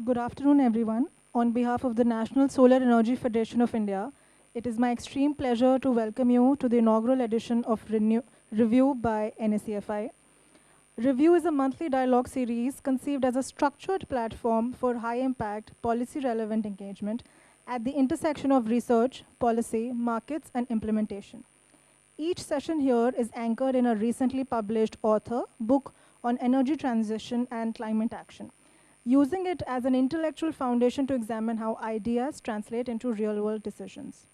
Good afternoon, everyone. On behalf of the National Solar Energy Federation of India, it is my extreme pleasure to welcome you to the inaugural edition of Review by NSEFI. Review is a monthly dialogue series conceived as a structured platform for high-impact, policy-relevant engagement at the intersection of research, policy, markets, and implementation. Each session here is anchored in a recently published author book on energy transition and climate action, using it as an intellectual foundation to examine how ideas translate into real-world decisions.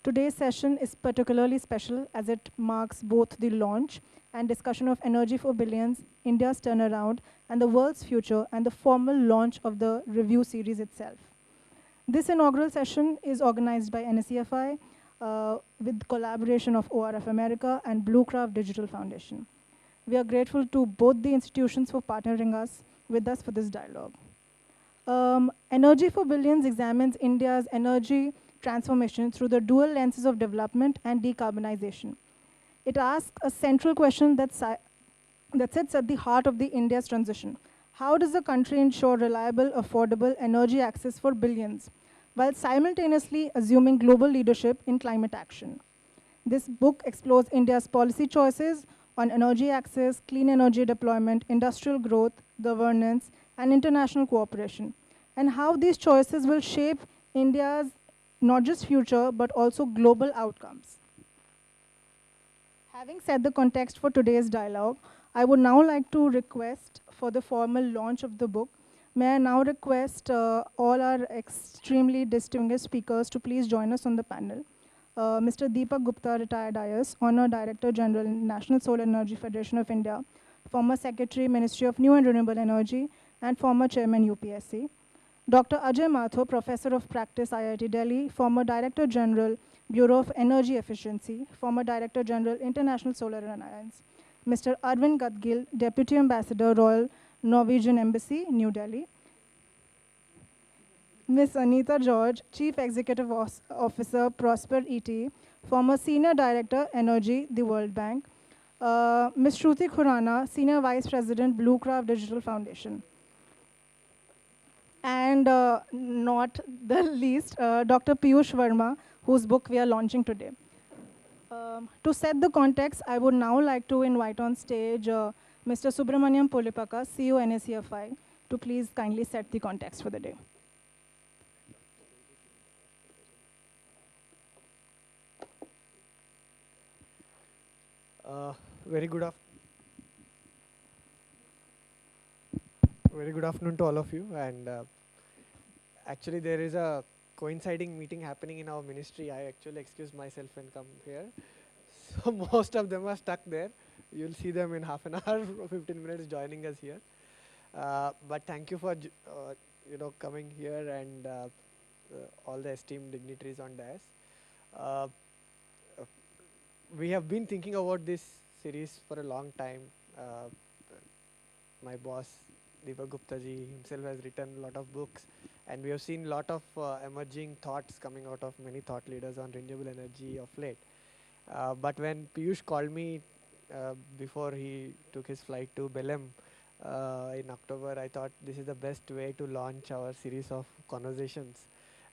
Today's session is particularly special as it marks both the launch and discussion of Energy for Billions, India's turnaround, and the world's future, and the formal launch of the review series itself. This inaugural session is organized by NSEFI with collaboration of ORF America and Bluecraft Digital Foundation. We are grateful to both the institutions for partnering with us for this dialogue. Energy for Billions examines India's energy transformation through the dual lenses of development and decarbonization. It asks a central question that sits at the heart of the India's transition. How does the country ensure reliable, affordable energy access for billions, while simultaneously assuming global leadership in climate action? This book explores India's policy choices on energy access, clean energy deployment, industrial growth, governance, and international cooperation, and how these choices will shape India's not just future, but also global outcomes. Having set the context for today's dialogue, I would now like to request for the formal launch of the book. May I now request all our extremely distinguished speakers to please join us on the panel. Mr. Deepak Gupta, retired IS, Honor Director General, National Solar Energy Federation of India, former Secretary, Ministry of New and Renewable Energy, and former Chairman, UPSC. Dr. Ajay Mathur, Professor of Practice, IIT Delhi, former Director General, Bureau of Energy Efficiency, former Director General, International Solar Alliance. Mr. 𝐷𝐿 Gadgil, Deputy Ambassador, Royal Norwegian Embassy, New Delhi. Ms. Anita George, Chief Executive Officer, Prosper ET, former Senior Director, Energy, the World Bank. Ms. Shruti Khurana, Senior Vice President, Bluecraft Digital Foundation. And not the least, Dr. Piyush Verma, whose book we are launching today. To set the context, I would now like to invite on stage Mr. Subramaniam Polipaka, CEO NSEFI, to please kindly set the context for the day. Very good afternoon to all of you. And actually, there is a coinciding meeting happening in our ministry. I actually excused myself and come here. So most of them are stuck there. You'll see them in half an hour or 15 minutes joining us here. But thank you for coming here and all the esteemed dignitaries on dais. We have been thinking about this series for a long time. My boss, Deepak Gupta-ji, himself has written a lot of books, and we have seen a lot of emerging thoughts coming out of many thought leaders on renewable energy of late. But when Piyush called me before he took his flight to Belem in October, I thought this is the best way to launch our series of conversations.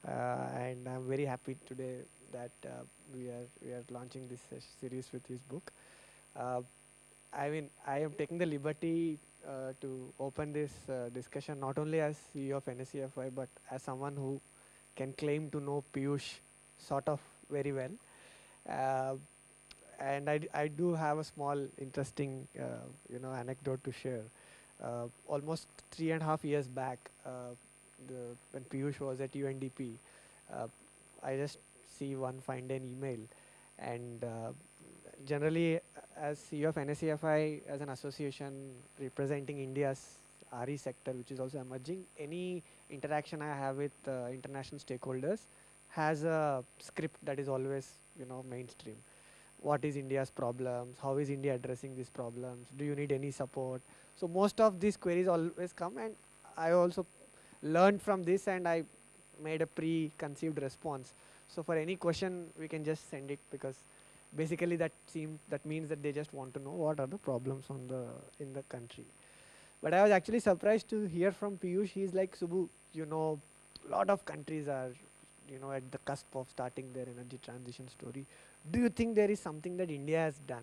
And I'm very happy today that we are launching this series with his book. I am taking the liberty to open this discussion not only as CEO of NSEFI, but as someone who can claim to know Piyush sort of very well. And I do have a small interesting anecdote to share. Almost 3.5 years back, when Piyush was at UNDP, I just see one find an email, and generally as CEO of NSEFI, as an association representing India's RE sector, which is also emerging, any interaction I have with international stakeholders has a script that is always mainstream. What is India's problems? How is India addressing these problems? Do you need any support? So most of these queries always come, and I also learned from this, and I made a preconceived response. So for any question, we can just send it, because basically that means that they just want to know what are the problems in the country. But I was actually surprised to hear from Piyush. He's like, Subbu, a lot of countries are, at the cusp of starting their energy transition story. Do you think there is something that India has done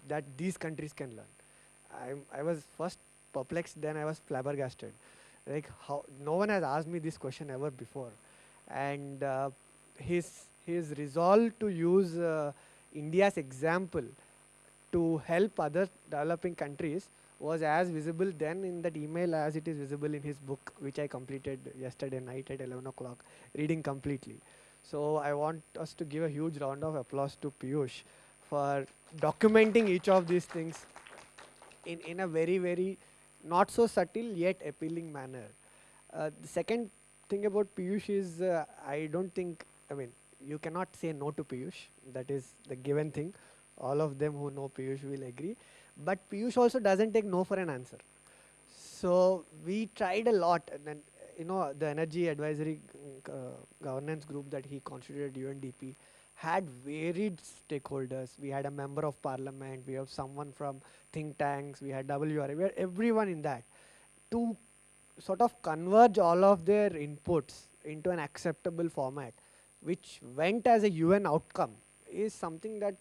that these countries can learn? I was first perplexed, then I was flabbergasted. Like, how no one has asked me this question ever before. And his resolve to use India's example to help other developing countries was as visible then in that email as it is visible in his book, which I completed yesterday night at 11 o'clock, reading completely. So I want us to give a huge round of applause to Piyush for documenting each of these things in a very, very not so subtle yet appealing manner. The second thing about Piyush is I don't think, I mean, you cannot say no to Piyush. That is the given thing. All of them who know Piyush will agree. But Piyush also doesn't take no for an answer. So we tried a lot. And then, the energy advisory governance group that he constituted, UNDP, had varied stakeholders. We had a member of parliament. We have someone from think tanks. We had WRA. We had everyone in that to sort of converge all of their inputs into an acceptable format, which went as a UN outcome, is something that,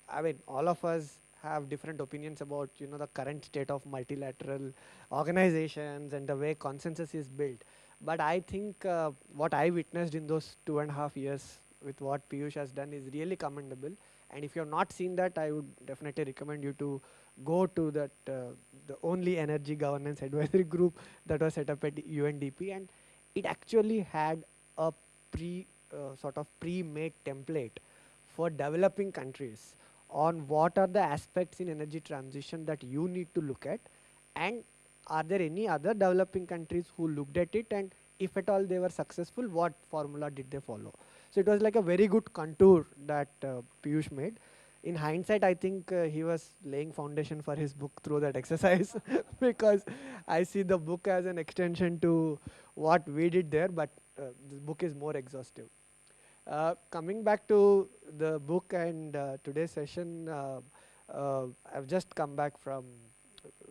I mean, all of us have different opinions about, the current state of multilateral organizations and the way consensus is built. But I think what I witnessed in those 2.5 years with what Piyush has done is really commendable. And if you have not seen that, I would definitely recommend you to go to that the only energy governance advisory group that was set up at UNDP, and it actually had a sort of pre-made template for developing countries on what are the aspects in energy transition that you need to look at, and are there any other developing countries who looked at it, and if at all they were successful, what formula did they follow. So it was like a very good contour that Piyush made. In hindsight, I think he was laying foundation for his book through that exercise because I see the book as an extension to what we did there, but this book is more exhaustive. Coming back to the book and today's session, I've just come back from,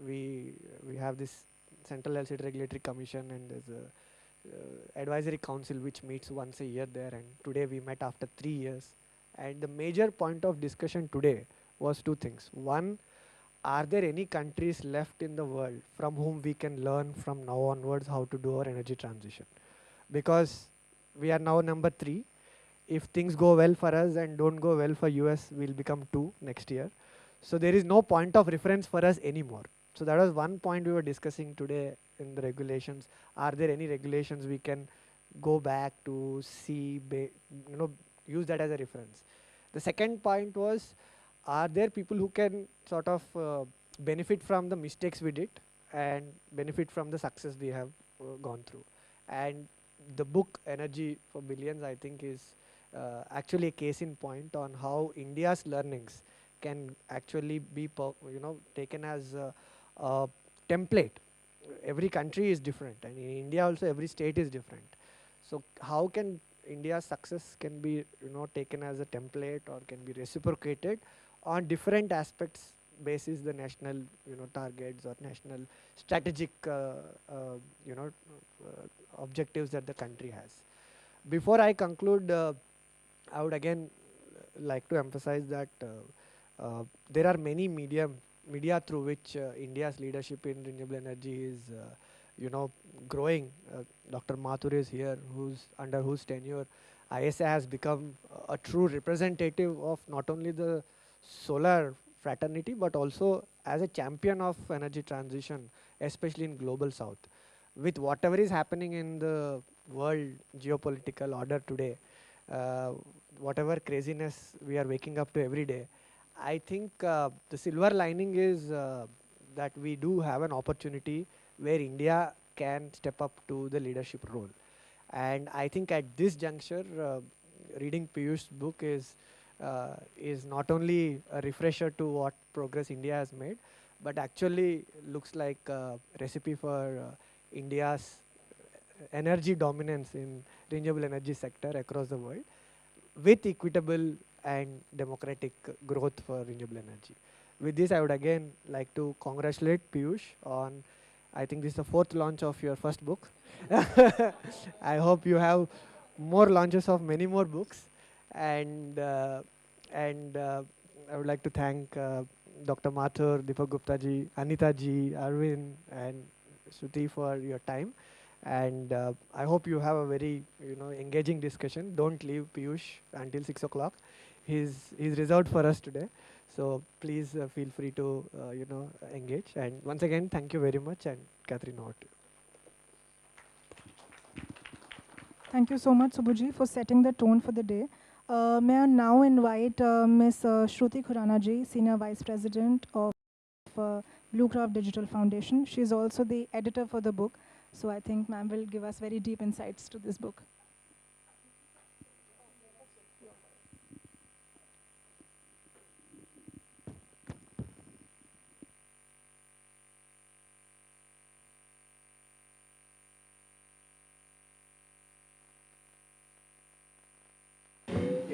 we have this Central LCD Regulatory Commission, and there's a advisory council which meets once a year there, and today we met after 3 years. And the major point of discussion today was two things. One, are there any countries left in the world from whom we can learn from now onwards how to do our energy transition? Because we are now number 3. If things go well for us and don't go well for US, we'll become 2 next year. So there is no point of reference for us anymore. So that was one point we were discussing today in the regulations. Are there any regulations we can go back to see, use that as a reference? The second point was, are there people who can sort of benefit from the mistakes we did and benefit from the success we have gone through? And the book Energy for Billions, I think, is actually a case in point on how India's learnings can actually be taken as a template. Every country is different, and in India also every state is different. So how can India's success can be taken as a template or can be reciprocated on different aspects basis the national targets or national strategic objectives that the country has. Before I conclude, I would again like to emphasize that there are many media through which India's leadership in renewable energy is growing. Dr. Mathur is here, under whose tenure ISA has become a true representative of not only the solar fraternity but also as a champion of energy transition, especially in global south. With whatever is happening in the world geopolitical order today, whatever craziness we are waking up to every day, I think the silver lining is that we do have an opportunity where India can step up to the leadership role. And I think at this juncture, reading Piyush's book is not only a refresher to what progress India has made, but actually looks like a recipe for India's energy dominance in renewable energy sector across the world, with equitable and democratic growth for renewable energy. With this, I would again like to congratulate Piyush on I think this is the 4th launch of your first book. I hope you have more launches of many more books. And I would like to thank Dr. Mathur, Deepak Gupta ji, Anita ji, Arvind, and Shruti for your time. And I hope you have a very engaging discussion. Don't leave Piyush until 6 o'clock. He's reserved for us today. So please feel free to engage. And once again, thank you very much. And Catherine, over to you. Thank you so much, Subbuji, for setting the tone for the day. May I now invite Ms. Shruti Khurana ji, Senior Vice President of Bluecraft Digital Foundation. She is also the editor for the book. So I think ma'am will give us very deep insights to this book.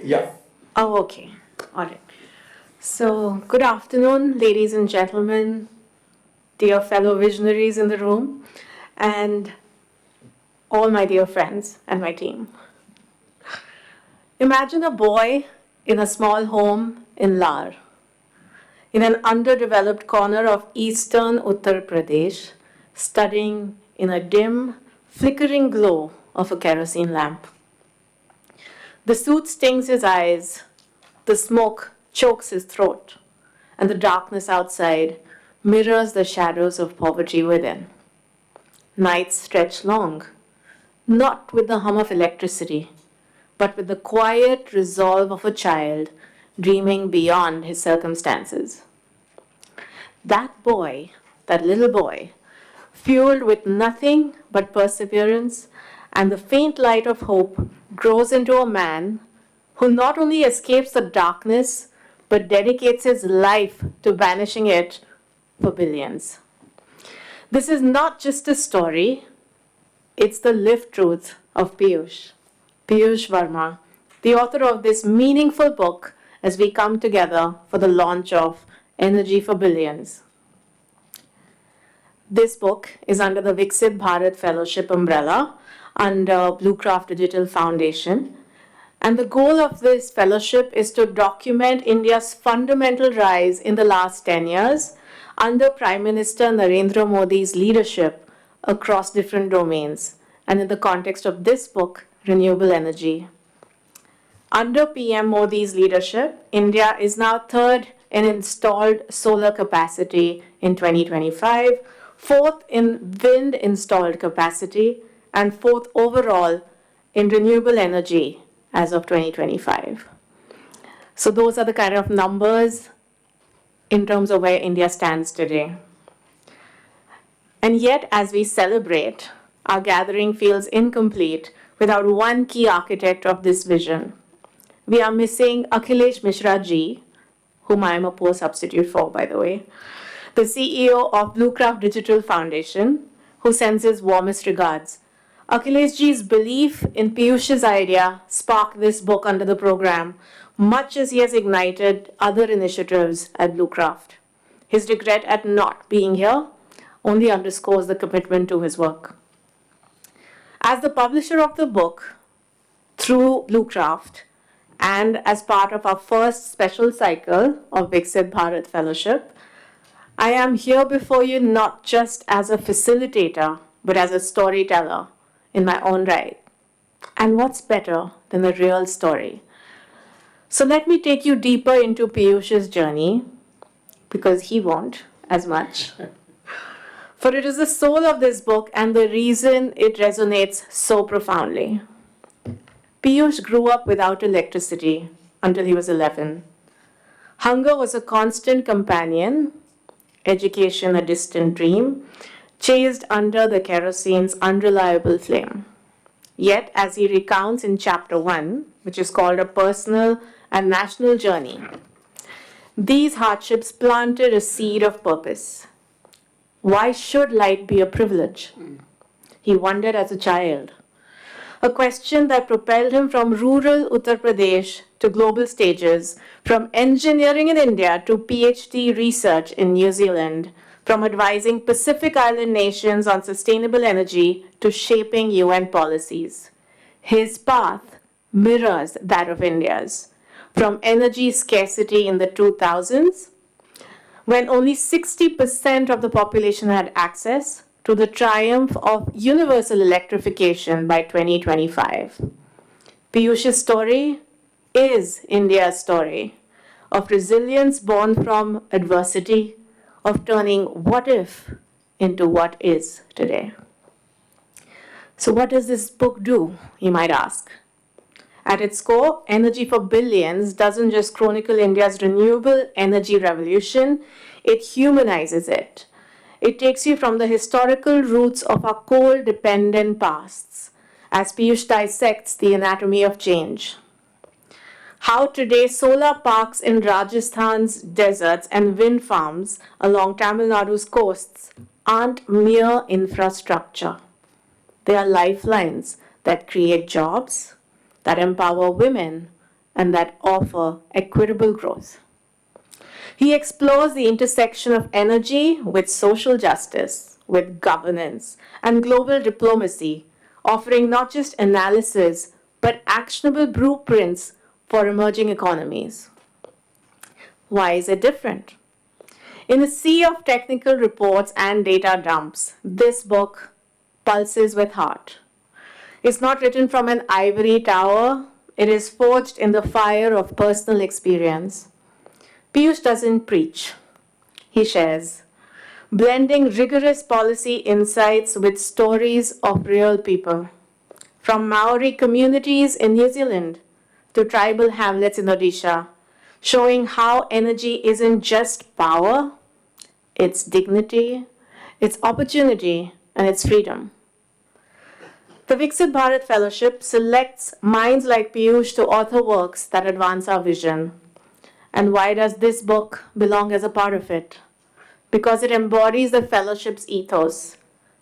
Yeah. Oh, okay. All right. So, good afternoon, ladies and gentlemen, dear fellow visionaries in the room, and all my dear friends and my team. Imagine a boy in a small home in Lar, in an underdeveloped corner of eastern Uttar Pradesh, studying in a dim, flickering glow of a kerosene lamp. The soot stings his eyes, the smoke chokes his throat, and the darkness outside mirrors the shadows of poverty within. Nights stretch long, not with the hum of electricity, but with the quiet resolve of a child dreaming beyond his circumstances. That boy, that little boy, fueled with nothing but perseverance and the faint light of hope, grows into a man who not only escapes the darkness, but dedicates his life to banishing it for billions. This is not just a story, it's the lived truth of Piyush Verma, the author of this meaningful book as we come together for the launch of Energy for Billions. This book is under the Viksit Bharat Fellowship umbrella under Bluecraft Digital Foundation. And the goal of this fellowship is to document India's fundamental rise in the last 10 years under Prime Minister Narendra Modi's leadership across different domains, and in the context of this book, renewable energy. Under PM Modi's leadership, India is now third in installed solar capacity in 2025, fourth in wind installed capacity, and fourth overall in renewable energy as of 2025. So those are the kind of numbers in terms of where India stands today. And yet, as we celebrate, our gathering feels incomplete without one key architect of this vision. We are missing 𝐂𝐨𝐧𝐯𝐞𝐫𝐬𝐚 ji, whom I am a poor substitute for, by the way, the CEO of Bluecraft Digital Foundation, who sends his warmest regards. 𝐂𝐨𝐧𝐯 ji's belief in Piyush's idea sparked this book under the program, much as he has ignited other initiatives at Bluecraft. His regret at not being here only underscores the commitment to his work. As the publisher of the book, through Bluecraft, and as part of our first special cycle of Viksit Bharat Fellowship, I am here before you not just as a facilitator, but as a storyteller in my own right. And what's better than a real story? So let me take you deeper into Piyush's journey, because he won't as much. For it is the soul of this book and the reason it resonates so profoundly. Piyush grew up without electricity until he was 11. Hunger was a constant companion, education a distant dream, chased under the kerosene's unreliable flame. Yet, as he recounts in chapter 1, which is called A Personal and National Journey, these hardships planted a seed of purpose. Why should light be a privilege? He wondered as a child. A question that propelled him from rural Uttar Pradesh to global stages, from engineering in India to PhD research in New Zealand, from advising Pacific Island nations on sustainable energy to shaping UN policies. His path mirrors that of India's, from energy scarcity in the 2000s, when only 60% of the population had access, to the triumph of universal electrification by 2025. Piyush's story is India's story of resilience born from adversity, of turning what if into what is today. So, what does this book do, you might ask? At its core, Energy for Billions doesn't just chronicle India's renewable energy revolution, it humanizes it. It takes you from the historical roots of our coal-dependent pasts, as Piyush dissects the anatomy of change. How today solar parks in Rajasthan's deserts and wind farms along Tamil Nadu's coasts aren't mere infrastructure. They are lifelines that create jobs, that empower women, and that offer equitable growth. He explores the intersection of energy with social justice, with governance, and global diplomacy, offering not just analysis, but actionable blueprints for emerging economies. Why is it different? In a sea of technical reports and data dumps, this book pulses with heart. It's not written from an ivory tower, it is forged in the fire of personal experience. Piyush doesn't preach, he shares, blending rigorous policy insights with stories of real people. From Maori communities in New Zealand to tribal hamlets in Odisha, showing how energy isn't just power, it's dignity, it's opportunity, and it's freedom. The Viksit Bharat Fellowship selects minds like Piyush to author works that advance our vision. And why does this book belong as a part of it? Because it embodies the fellowship's ethos.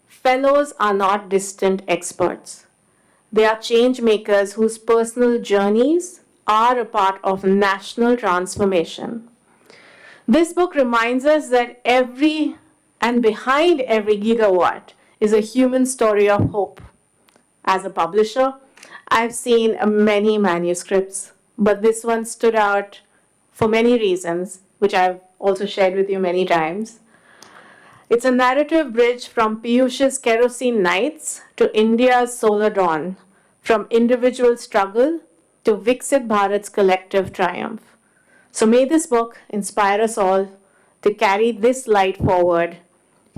Fellows are not distant experts. They are change makers whose personal journeys are a part of national transformation. This book reminds us that behind every gigawatt is a human story of hope. As a publisher, I've seen many manuscripts, but this one stood out for many reasons, which I've also shared with you many times. It's a narrative bridge from Piyush's kerosene nights to India's solar dawn, from individual struggle to Viksit Bharat's collective triumph. So may this book inspire us all to carry this light forward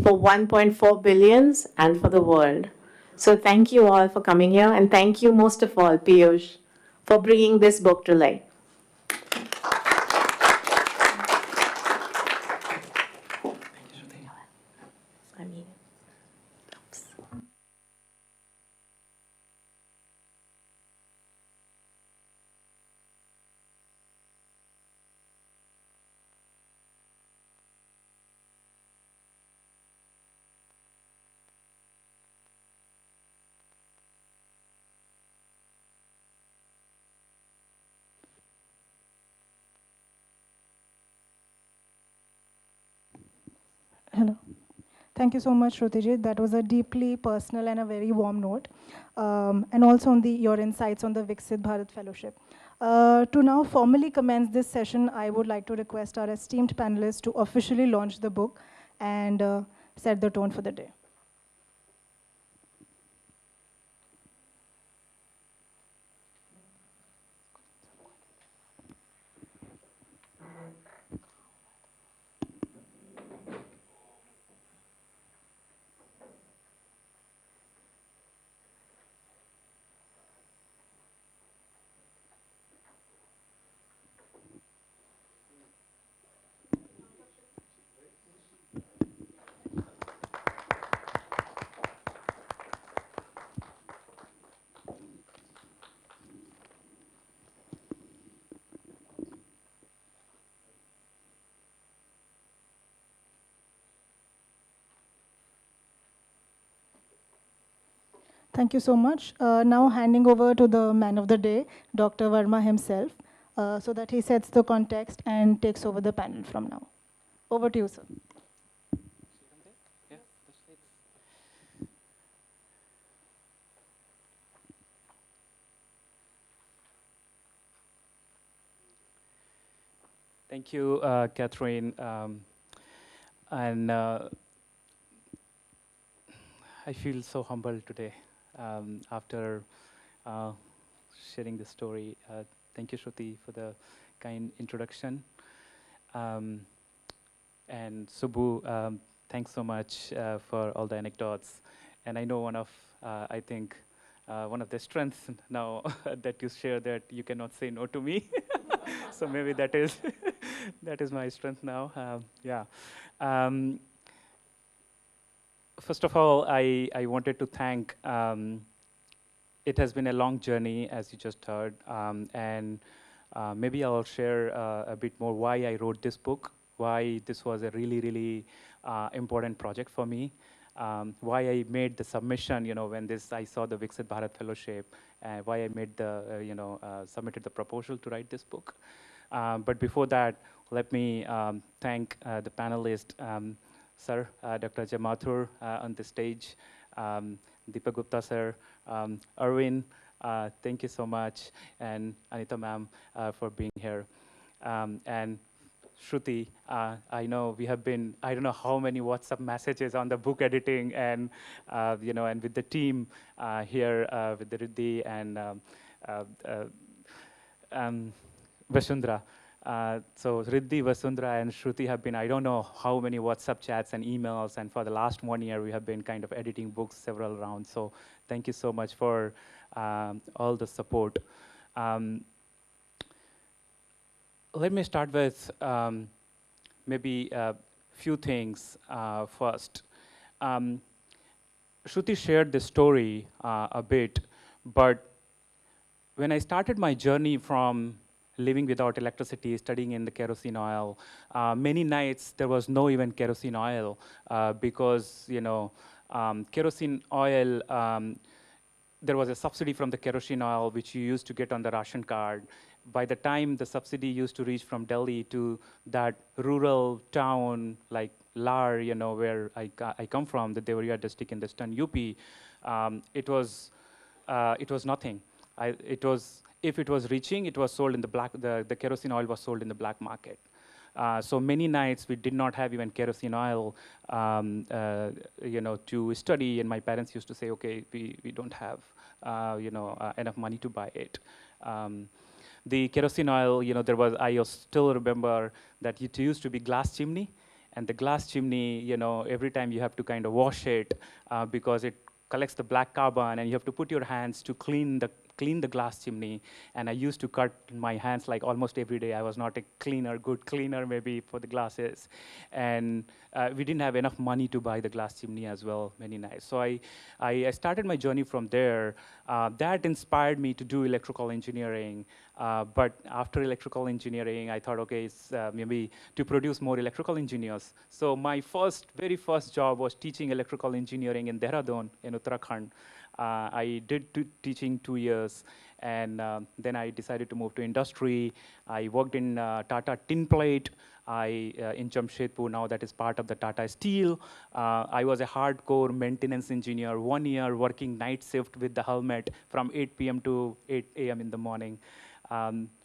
for 1.4 billions and for the world. So thank you all for coming here, and thank you most of all, Piyush, for bringing this book to light. Hello. Thank you so much, Shrutiji. That was a deeply personal and a very warm note. And also on your insights on the Viksit Bharat Fellowship. To now formally commence this session, I would like to request our esteemed panelists to officially launch the book and set the tone for the day. Thank you so much. Now handing over to the man of the day, Dr. Verma himself, so that he sets the context and takes over the panel from now. Over to you, sir. Thank you, Catherine. And I feel so humbled today after sharing this story. Thank you, Shruti, for the kind introduction. And Subbu, thanks so much for all the anecdotes. And I know I think, one of the strengths now that you share that you cannot say no to me. So maybe that is that is my strength now. Yeah. First of all, I wanted to thank. It has been a long journey, as you just heard, and maybe I'll share a bit more why I wrote this book, why this was a really, really important project for me, why I made the submission, when I saw the 𝐕𝐈𝐄 Bharat Fellowship, and why I made submitted the proposal to write this book. But before that, let me thank the panelists, Sir, Dr. Ajay Mathur on the stage, Deepak Gupta sir, Arvind, thank you so much, and Anita ma'am for being here. And Shruti, I know we have been, I don't know how many WhatsApp messages on the book editing, and and with the team here with the Riddhi and Vasundhara. So Riddhi, Vasundhara, and Shruti have been, I don't know how many WhatsApp chats and emails, and for the last 1 year, we have been kind of editing books several rounds. So thank you so much for all the support. Let me start with maybe a few things first. Shruti shared the story a bit, but when I started my journey from living without electricity, studying in the kerosene oil, many nights there was no even kerosene oil because, kerosene oil, there was a subsidy from the kerosene oil which you used to get on the ration card. By the time the subsidy used to reach from Delhi to that rural town like Lar, where I come from, the Devariya district in the Western UP, it was nothing. If it was reaching, it was sold in the black, the kerosene oil was sold in the black market. So many nights we did not have even kerosene oil, to study, and my parents used to say, okay, we don't have, enough money to buy it. The kerosene oil, I still remember that it used to be glass chimney, and the glass chimney, every time you have to kind of wash it because it collects the black carbon, and you have to put your hands to clean the glass chimney. And I used to cut my hands like almost every day. I was not a good cleaner maybe for the glasses. And we didn't have enough money to buy the glass chimney as well many nights. So I started my journey from there. That inspired me to do electrical engineering. But after electrical engineering, I thought, okay, it's maybe to produce more electrical engineers. So my very first job was teaching electrical engineering in Dehradun, in Uttarakhand. I did teaching 2 years, and then I decided to move to industry. I worked in Tata Tin Plate, in Jamshedpur, now that is part of the Tata Steel. I was a hardcore maintenance engineer, 1 year working night shift with the helmet from 8 p.m. to 8 a.m. in the morning.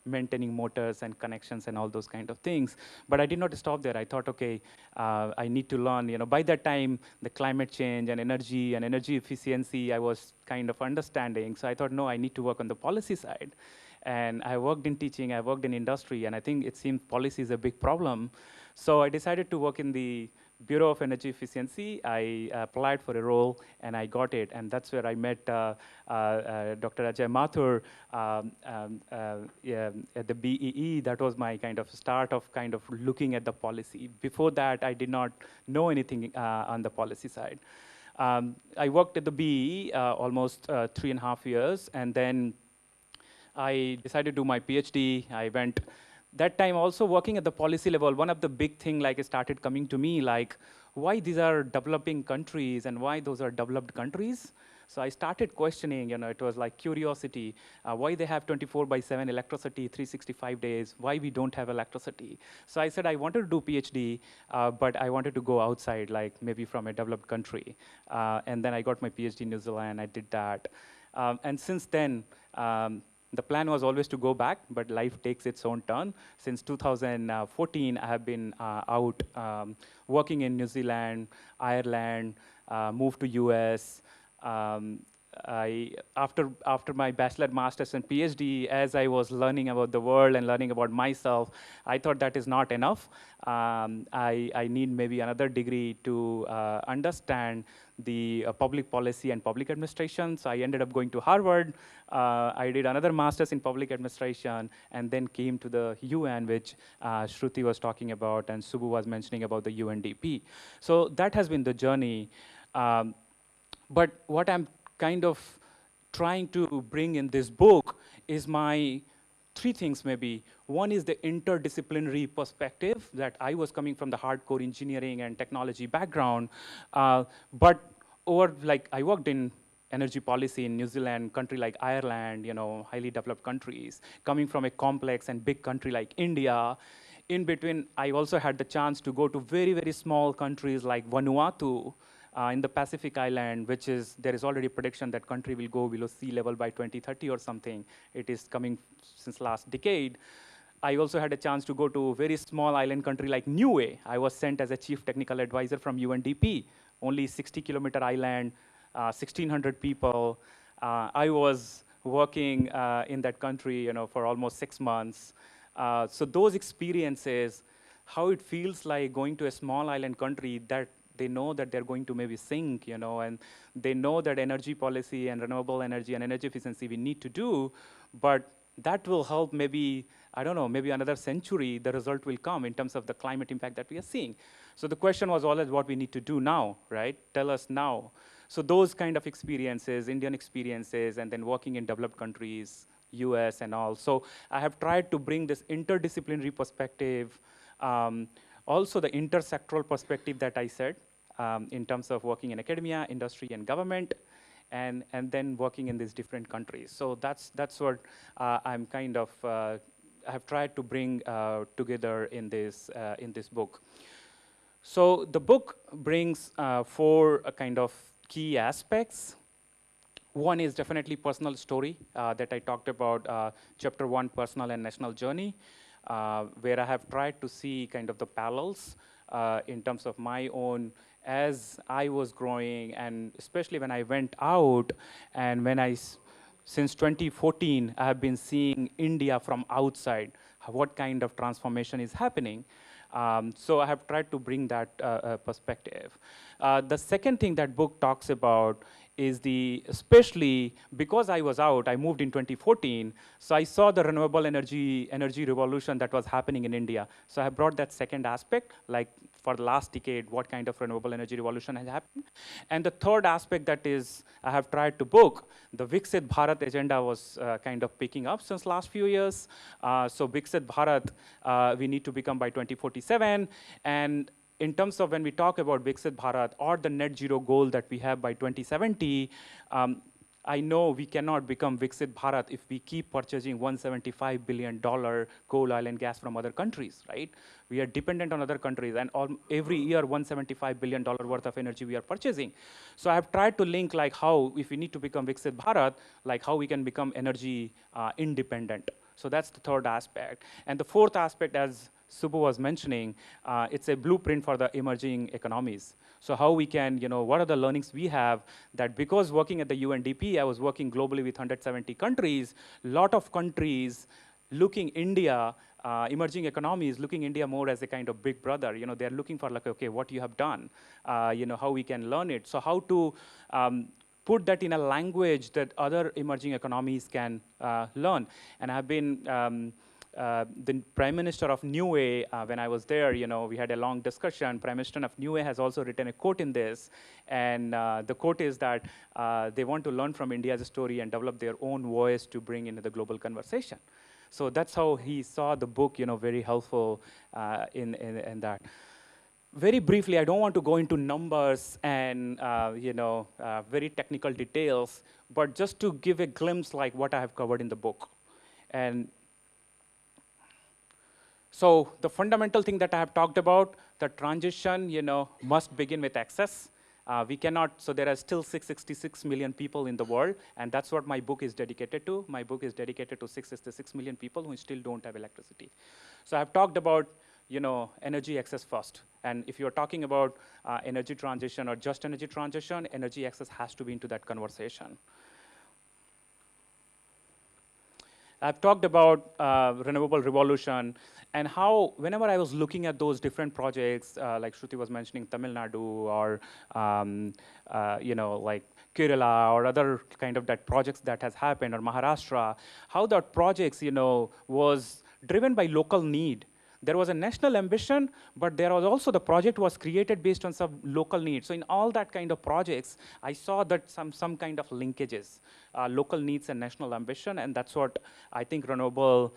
Maintaining motors and connections and all those kind of things. But I did not stop there. I thought, okay, I need to learn. By that time, the climate change and energy efficiency, I was kind of understanding. So I thought, no, I need to work on the policy side. And I worked in teaching, I worked in industry, and I think it seemed policy is a big problem. So I decided to work in the Bureau of Energy Efficiency. I applied for a role, and I got it. And that's where I met Dr. Ajay Mathur at the BEE. That was my kind of start of kind of looking at the policy. Before that, I did not know anything on the policy side. I worked at the BEE almost 3.5 years, and then I decided to do my PhD. I went that time also working at the policy level. One of the big thing like started coming to me like why these are developing countries and why those are developed countries. So I started questioning, it was like curiosity, why they have 24/7 electricity, 365 days, why we don't have electricity. So I said I wanted to do PhD, but I wanted to go outside, like maybe from a developed country. And then I got my PhD in New Zealand, I did that. And since then, The plan was always to go back, but life takes its own turn. Since 2014, I have been out working in New Zealand, Ireland, moved to US. After my bachelor, master's, and PhD, as I was learning about the world and learning about myself, I thought that is not enough. I need maybe another degree to understand the public policy and public administration. So I ended up going to Harvard. I did another master's in public administration, and then came to the UN, which Shruti was talking about, and Subbu was mentioning about the UNDP. So that has been the journey. But what I'm kind of trying to bring in this book is my three things maybe. One is the interdisciplinary perspective, that I was coming from the hardcore engineering and technology background, but I worked in energy policy in New Zealand, country like Ireland, highly developed countries, coming from a complex and big country like India. In between, I also had the chance to go to very, very small countries like Vanuatu, in the Pacific island, there is already a prediction that country will go below sea level by 2030 or something. It is coming since last decade. I also had a chance to go to a very small island country like Niue. I was sent as a chief technical advisor from UNDP, only 60-kilometer island, 1,600 people. I was working in that country, for almost 6 months. So those experiences, how it feels like going to a small island country that they know that they're going to maybe sink, and they know that energy policy and renewable energy and energy efficiency we need to do, but that will help maybe, I don't know, maybe another century, the result will come in terms of the climate impact that we are seeing. So the question was always what we need to do now, right? Tell us now. So those kind of experiences, Indian experiences, and then working in developed countries, US and all. So I have tried to bring this interdisciplinary perspective, also the intersectoral perspective that I said, in terms of working in academia, industry, and government, and then working in these different countries. So that's what I'm kind of, I have tried to bring together in this book. So the book brings 4 kind of key aspects. One is definitely personal story that I talked about, chapter 1, personal and national journey, where I have tried to see kind of the parallels in terms of my own, as I was growing, and especially when I went out, and since 2014, I have been seeing India from outside, what kind of transformation is happening. So I have tried to bring that perspective. The second thing that book talks about is especially because I was out, I moved in 2014, so I saw the renewable energy revolution that was happening in India. So I brought that second aspect, like for the last decade, what kind of renewable energy revolution has happened. And the third aspect that is, I have tried to book, the Viksit Bharat agenda was kind of picking up since last few years. So Viksit Bharat, we need to become by 2047, and in terms of when we talk about Viksit Bharat or the net zero goal that we have by 2070, I know we cannot become Viksit Bharat if we keep purchasing $175 billion coal, oil, and gas from other countries, right? We are dependent on other countries, and every year $175 billion worth of energy we are purchasing. So I have tried to link like how, if we need to become Viksit Bharat, like how we can become energy independent. So that's the third aspect. And the fourth aspect, as Subbu was mentioning, it's a blueprint for the emerging economies. So how we can, what are the learnings we have, that because working at the UNDP, I was working globally with 170 countries, lot of countries looking India, emerging economies looking India more as a kind of big brother. They're looking for like, okay, what you have done, how we can learn it. So how to put that in a language that other emerging economies can learn. And I've been, the Prime Minister of Niue, when I was there, we had a long discussion. Prime Minister of Niue has also written a quote in this, and the quote is that they want to learn from India's story and develop their own voice to bring into the global conversation. So that's how he saw the book, very helpful in that. Very briefly, I don't want to go into numbers and very technical details, but just to give a glimpse like what I have covered in the book. And so the fundamental thing that I have talked about, the transition, must begin with access. We cannot, so there are still 666 million people in the world, and that's what my book is dedicated to. My book is dedicated to 666 million people who still don't have electricity. So I've talked about, energy access first. And if you're talking about energy transition or just energy transition, energy access has to be into that conversation. I've talked about renewable revolution and how whenever I was looking at those different projects, like Shruti was mentioning Tamil Nadu or, like Kerala or other kind of that projects that has happened, or Maharashtra, how that projects, was driven by local need. There was a national ambition, but there was also the project was created based on some local needs. So in all that kind of projects, I saw that some kind of linkages, local needs and national ambition, and that's what I think renewable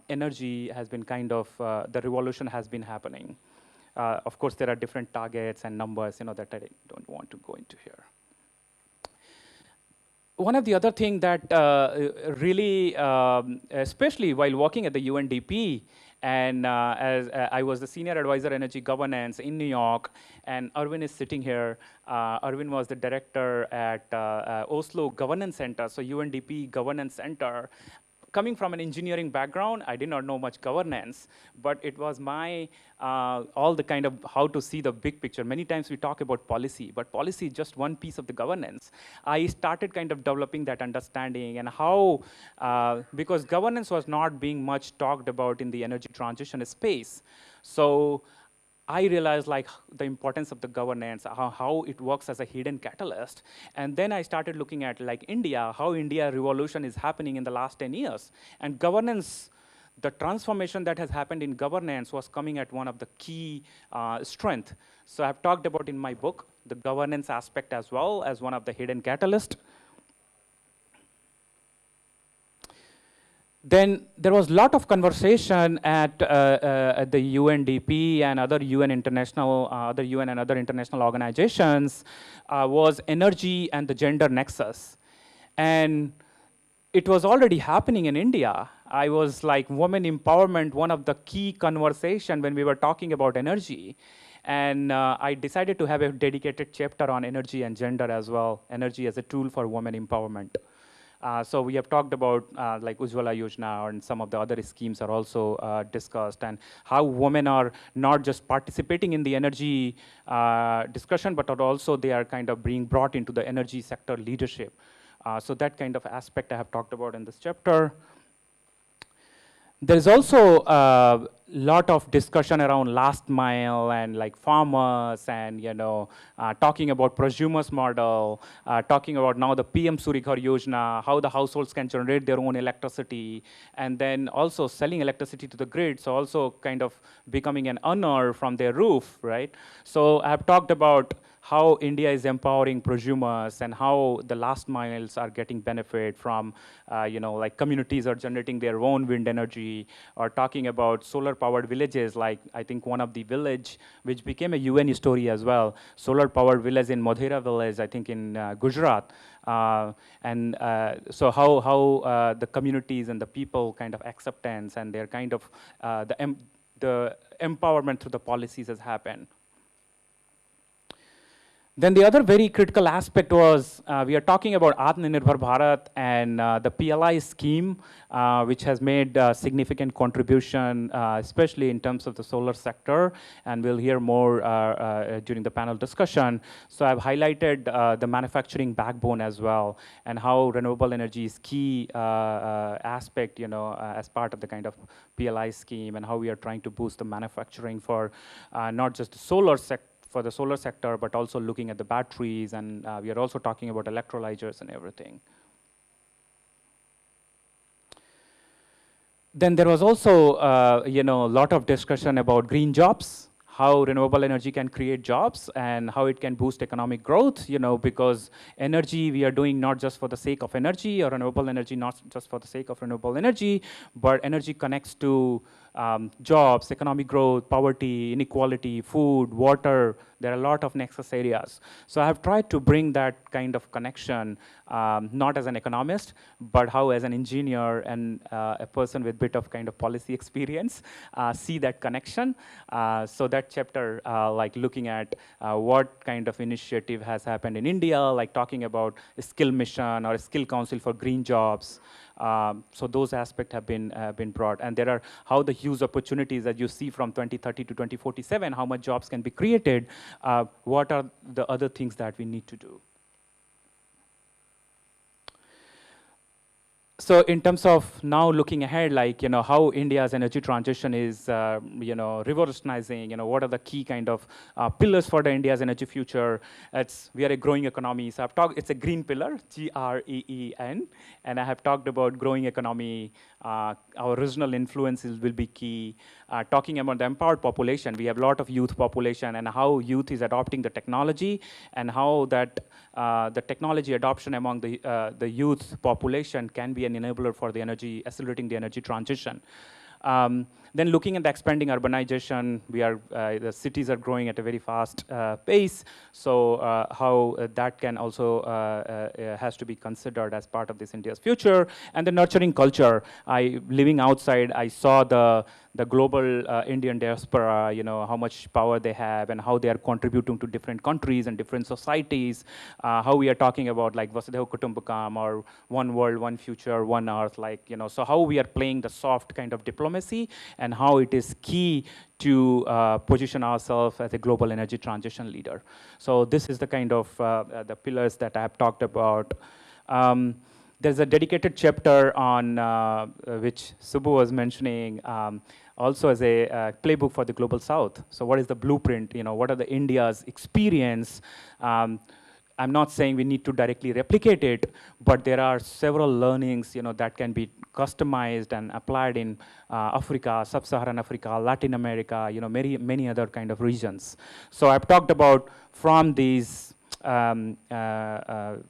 energy has been kind of, the revolution has been happening. Of course, there are different targets and numbers, that I don't want to go into here. One of the other things that really, especially while working at the UNDP, and as I was the senior advisor energy governance in New York, and 𝐼RIN is sitting here. 𝐼RIN was the director at Oslo Governance Center, so UNDP Governance Center. Coming from an engineering background, I did not know much governance, but it was my, all the kind of how to see the big picture. Many times we talk about policy, but policy is just one piece of the governance. I started kind of developing that understanding and how, because governance was not being much talked about in the energy transition space. So I realized like the importance of the governance, how it works as a hidden catalyst. And then I started looking at like India, how India revolution is happening in the last 10 years. And governance, the transformation that has happened in governance was coming at one of the key strength. So I've talked about in my book, the governance aspect as well as one of the hidden catalyst. Then there was a lot of conversation at the UNDP and other UN international, other UN and other international organizations, was energy and the gender nexus. And it was already happening in India. I was like women empowerment, one of the key conversation when we were talking about energy. And I decided to have a dedicated chapter on energy and gender as well, energy as a tool for women empowerment. So we have talked about like Ujjwala Yojana and some of the other schemes are also discussed, and how women are not just participating in the energy discussion, but are also they are kind of being brought into the energy sector leadership. So that kind of aspect I have talked about in this chapter. There's also a lot of discussion around last mile and like farmers and, talking about prosumers model, talking about now the PM Surya Ghar Yojana, how the households can generate their own electricity, and then also selling electricity to the grid, so also kind of becoming an earner from their roof, right? So I've talked about how India is empowering prosumers and how the last miles are getting benefit from, like communities are generating their own wind energy, or talking about solar-powered villages, like I think one of the village, which became a UN story as well, solar-powered village in 𝐿𝒉𝒂 village, I think in Gujarat. So how the communities and the people kind of acceptance and their kind of, the empowerment through the policies has happened. Then the other very critical aspect was, we are talking about Atmanirbhar Bharat and the PLI scheme, which has made a significant contribution, especially in terms of the solar sector, and we'll hear more during the panel discussion. So I've highlighted the manufacturing backbone as well, and how renewable energy is key aspect, as part of the kind of PLI scheme, and how we are trying to boost the manufacturing for not just the solar sector, for the solar sector, but also looking at the batteries, and we are also talking about electrolyzers and everything. Then there was also, a lot of discussion about green jobs, how renewable energy can create jobs and how it can boost economic growth, because energy we are doing not just for the sake of energy, or renewable energy not just for the sake of renewable energy, but energy connects to jobs, economic growth, poverty, inequality, food, water. There are a lot of nexus areas. So I have tried to bring that kind of connection not as an economist, but how as an engineer and a person with bit of kind of policy experience, see that connection. So that chapter, like looking at what kind of initiative has happened in India, like talking about a skill mission or a skill council for green jobs. So those aspects have been brought, and there are how the huge opportunities that you see from 2030 to 2047, how much jobs can be created, what are the other things that we need to do. So in terms of now looking ahead, like, how India's energy transition is, revolutionizing, what are the key kind of pillars for the India's energy future? We are a growing economy. So I've talked, it's a green pillar, GREEN, and I have talked about growing economy. Our regional influences will be key. Talking about the empowered population, we have a lot of youth population and how youth is adopting the technology and how that the technology adoption among the youth population can be an enabler for the accelerating the energy transition. Then looking at the expanding urbanization, the cities are growing at a very fast pace. So how that can also has to be considered as part of this India's future. And the nurturing culture. Living outside, I saw the global Indian diaspora, how much power they have and how they are contributing to different countries and different societies. How we are talking about like 𝐏𝑺𝑬𝑭𝑰 𝑘ુટુંબકમ or one world, one future, one earth, like, so how we are playing the soft kind of diplomacy and how it is key to position ourselves as a global energy transition leader. So this is the kind of the pillars that I have talked about. There's a dedicated chapter on which Subbu was mentioning, also as a playbook for the Global South. So what is the blueprint? What are the India's experience? I'm not saying we need to directly replicate it, but there are several learnings, that can be customized and applied in Africa, Sub-Saharan Africa, Latin America, many other kind of regions. So I've talked about from these our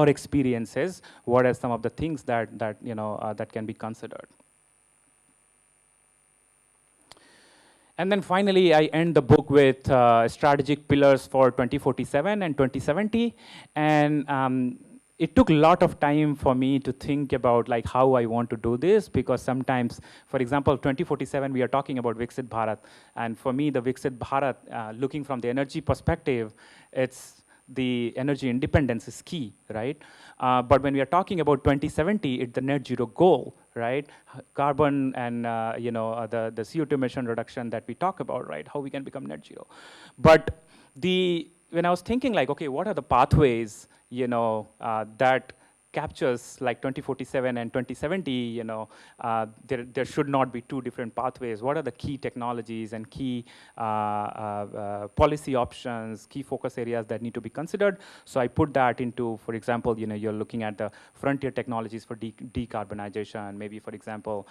experiences, what are some of the things that can be considered. And then finally, I end the book with strategic pillars for 2047 and 2070. And it took a lot of time for me to think about like how I want to do this, because sometimes, for example, 2047, we are talking about 𝑉કસિત Bharat. And for me, the 𝑉કસિત Bharat, looking from the energy perspective, it's the energy independence is key, right? But when we are talking about 2070, it's the net zero goal, right? Carbon and the CO2 emission reduction that we talk about, right? How we can become net zero. But when I was thinking like, okay, what are the pathways, that captures like 2047 and 2070, there should not be two different pathways. What are the key technologies and key policy options, key focus areas that need to be considered? So I put that into, for example, you're looking at the frontier technologies for decarbonization. Maybe, for example,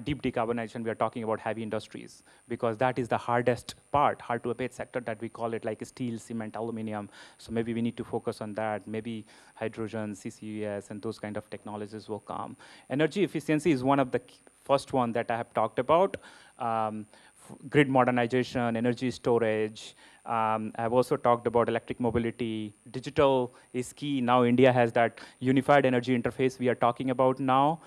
deep decarbonization, we are talking about heavy industries, because that is the hardest part, hard to abate sector that we call it, like steel, cement, aluminum. So maybe we need to focus on that. Maybe hydrogen, CCUS, and those kind of technologies will come. Energy efficiency is one of the first one that I have talked about. Grid modernization, energy storage. I've also talked about electric mobility. Digital is key. Now India has that unified energy interface we are talking about now.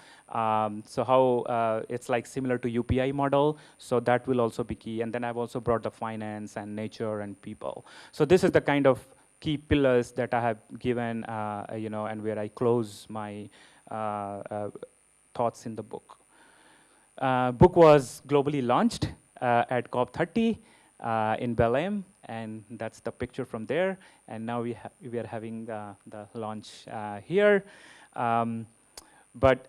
So how it's like similar to UPI model. So that will also be key. And then I've also brought the finance and nature and people. So this is the kind of key pillars that I have given, and where I close my thoughts in the book. Book was globally launched at COP30 in Belém, and that's the picture from there. And now we are having the launch here. But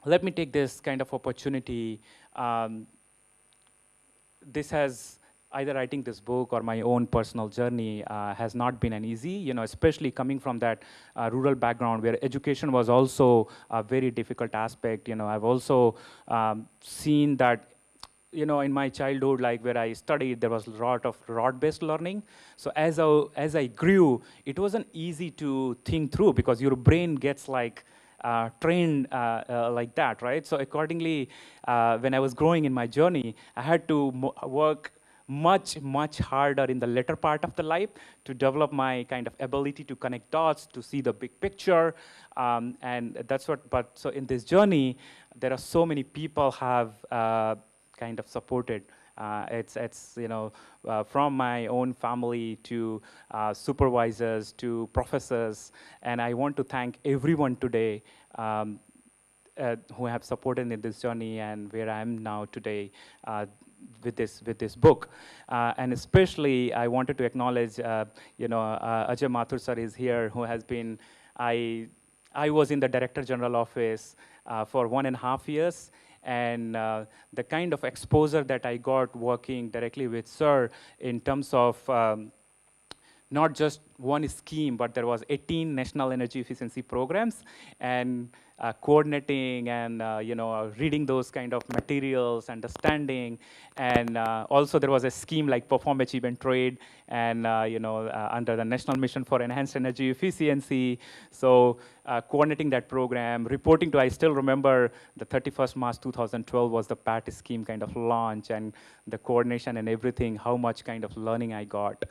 let me take this kind of opportunity. This has either writing this book or my own personal journey has not been an easy, especially coming from that rural background where education was also a very difficult aspect. I've also seen that, in my childhood, like where I studied, there was a lot of rod-based learning. So as I grew, it wasn't easy to think through because your brain gets like trained like that, right? So accordingly, when I was growing in my journey, I had to work much harder in the later part of the life to develop my kind of ability to connect dots, to see the big picture. And that's what, but so in this journey, there are so many people have kind of supported. It's you know, from my own family to supervisors to professors, and I want to thank everyone today who have supported in this journey and where I am now today with this book. And especially I wanted to acknowledge, you know, Ajay Mathur sir is here, who has been, I was in the Director General office for 1.5 years, and the kind of exposure that I got working directly with sir in terms of not just one scheme, but there was 18 national energy efficiency programs, and coordinating and you know, reading those kind of materials, understanding, and also there was a scheme like Perform, Achieve, and Trade, and you know, under the National Mission for Enhanced Energy Efficiency. So coordinating that program, reporting to, I still remember the 31st March 2012 was the PAT scheme kind of launch, and the coordination and everything, how much kind of learning I got.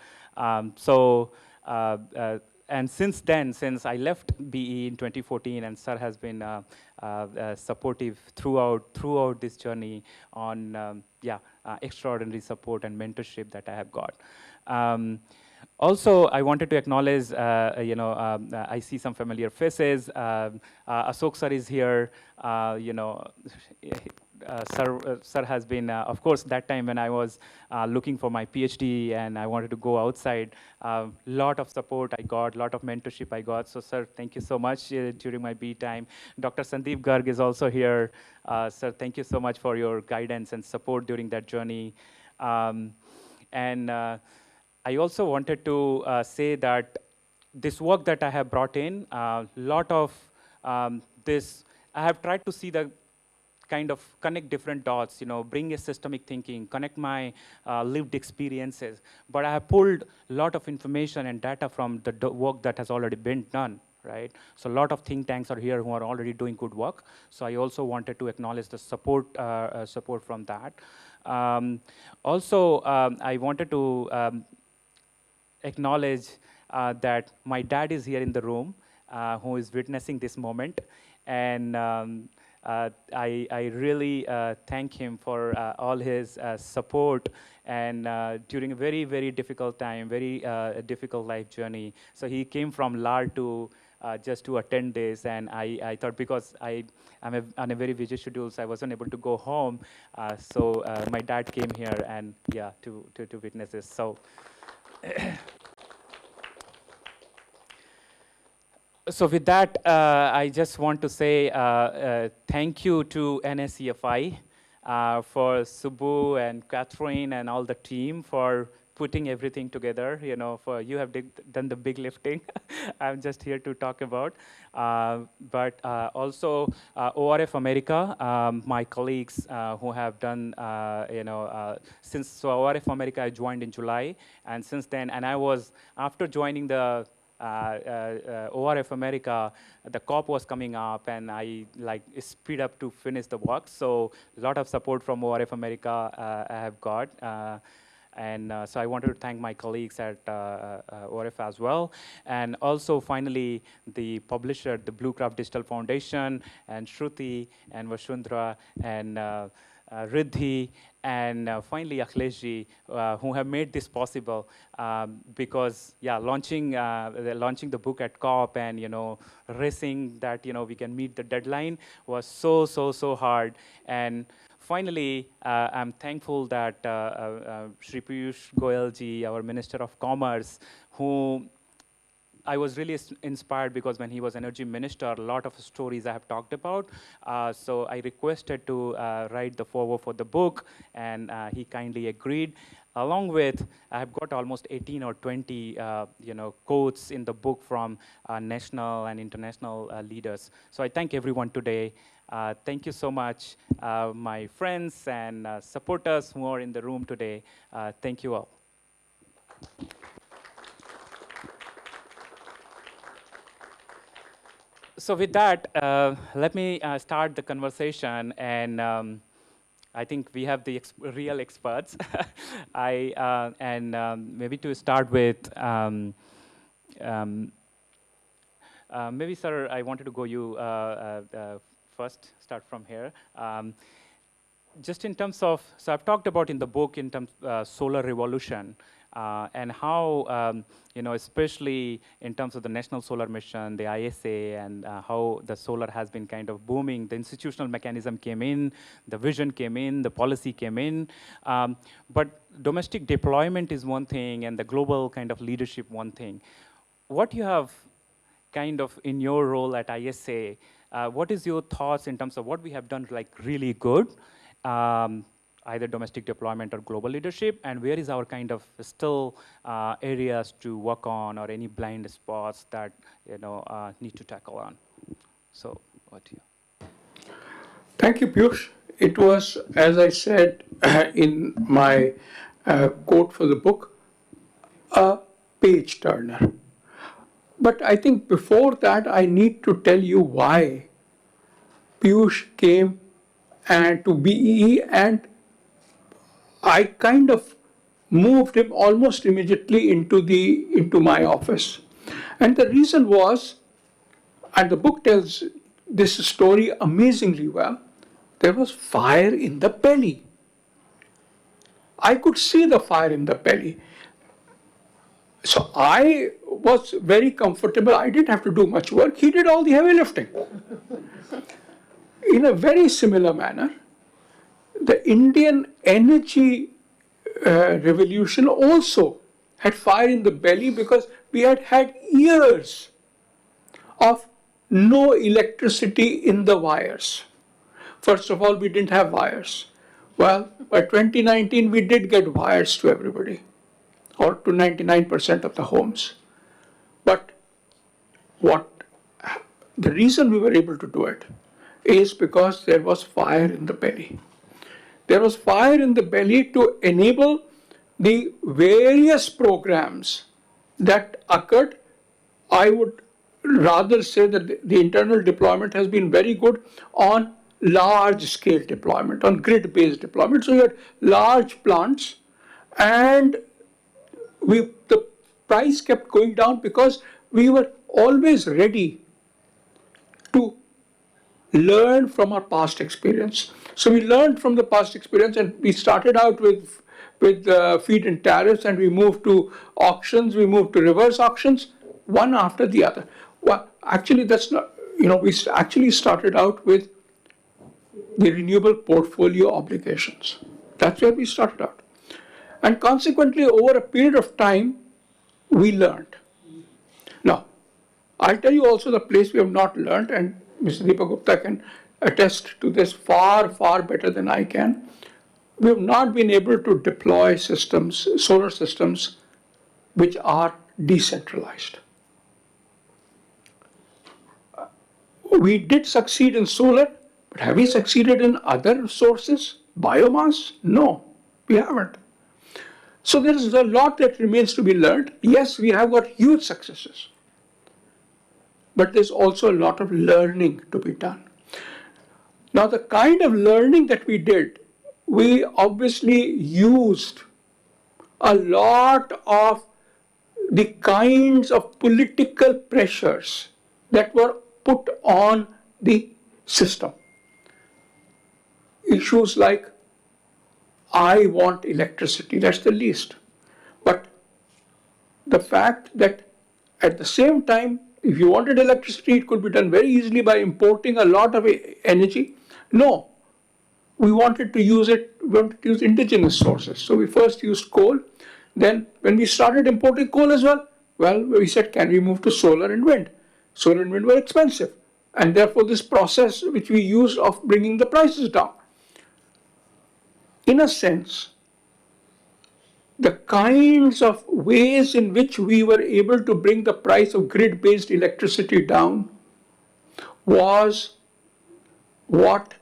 And since then, since I left BE in 2014, and sir has been supportive throughout this journey on extraordinary support and mentorship that I have got. Also, I wanted to acknowledge, you know, I see some familiar faces. Ashok sir is here. You know, sir has been, of course, that time when I was looking for my PhD and I wanted to go outside, lot of support I got, lot of mentorship I got. So, sir, thank you so much during my B time. Dr. Sandeep Garg is also here. Sir, thank you so much for your guidance and support during that journey. I also wanted to say that this work that I have brought in, lot of this, I have tried to see the kind of connect different dots, you know, bring a systemic thinking, connect my lived experiences. But I have pulled a lot of information and data from the work that has already been done, right? So a lot of think tanks are here who are already doing good work. So I also wanted to acknowledge the support, support from that. Also, I wanted to acknowledge that my dad is here in the room, who is witnessing this moment. And I really thank him for all his support, and during a very, very difficult time, very difficult life journey. So he came from LAR to just to attend this, and I thought, because I'm on a very busy schedule, so I wasn't able to go home. So my dad came here, and yeah, to witness this. So. So with that, I just want to say thank you to NSEFI for Subbu and Catherine and all the team for putting everything together. You know, for you have done the big lifting. I'm just here to talk about. But also ORF America, my colleagues who have done, you know, since ORF America I joined in July, and since then, and I was, after joining the ORF America, the COP was coming up, and I like speed up to finish the work. So a lot of support from ORF America I have got. So I wanted to thank my colleagues at ORF as well. And also finally, the publisher, the Blue Craft Digital Foundation, and Shruti, and Vashundra, and Riddhi, and finally 𝐂𝐨𝐧𝐯, who have made this possible, because yeah, launching the book at COP, and you know, racing that, you know, we can meet the deadline was so hard. And finally, I'm thankful that Shri 𝐵𝒆 𝐺𝐺𝐽, our Minister of Commerce, who I was really inspired, because when he was energy minister, a lot of stories I have talked about. So I requested to write the foreword for the book, and he kindly agreed. Along with, I have got almost 18 or 20 you know, quotes in the book from national and international leaders. So I thank everyone today. Thank you so much, my friends and supporters who are in the room today. Thank you all. So with that, let me start the conversation. And I think we have the real experts. Maybe to start with, maybe, sir, I wanted to go you first, start from here. Just in terms of, so I've talked about in the book in terms solar revolution and how, especially in terms of the National Solar Mission, the ISA, and how the solar has been kind of booming. The institutional mechanism came in, the vision came in, the policy came in. But domestic deployment is one thing, and the global kind of leadership one thing. What you have kind of in your role at ISA, what is your thoughts in terms of what we have done like really good, either domestic deployment or global leadership, and where is our kind of still areas to work on or any blind spots that need to tackle on? So, what do you? Thank you, Piyush. It was, as I said in my quote for the book, a page turner. But I think before that, I need to tell you why Piyush came to BEE, and I kind of moved him almost immediately into my office. And the reason was, and the book tells this story amazingly well, there was fire in the belly. I could see the fire in the belly. So I was very comfortable. I didn't have to do much work. He did all the heavy lifting. In a very similar manner, the Indian energy revolution also had fire in the belly because we had had years of no electricity in the wires. First of all, we didn't have wires. Well, by 2019, we did get wires to everybody, or to 99% of the homes. But the reason we were able to do it is because there was fire in the belly. There was fire in the belly to enable the various programs that occurred. I would rather say that the internal deployment has been very good on large-scale deployment, on grid-based deployment. So you had large plants, and the price kept going down because we were always ready to learn from our past experience. So we learned from the past experience, and we started out with feed-in tariffs, and we moved to auctions, we moved to reverse auctions, one after the other. Well, actually, that's not, we actually started out with the renewable portfolio obligations. That's where we started out. And consequently, over a period of time, we learned. Now, I'll tell you also the place we have not learned, and Mr. Deepak Gupta can attest to this far, far better than I can. We have not been able to deploy systems, solar systems, which are decentralized. We did succeed in solar, but have we succeeded in other sources? Biomass? No, we haven't. So there is a lot that remains to be learned. Yes, we have got huge successes, but there's also a lot of learning to be done. Now, the kind of learning that we did, we obviously used a lot of the kinds of political pressures that were put on the system. Issues like, I want electricity, that's the least. But the fact that at the same time, if you wanted electricity, it could be done very easily by importing a lot of energy. No, we wanted to use indigenous sources. So we first used coal. Then when we started importing coal as well, we said, can we move to solar and wind? Solar and wind were expensive. And therefore this process which we used of bringing the prices down. In a sense, the kinds of ways in which we were able to bring the price of grid-based electricity down was what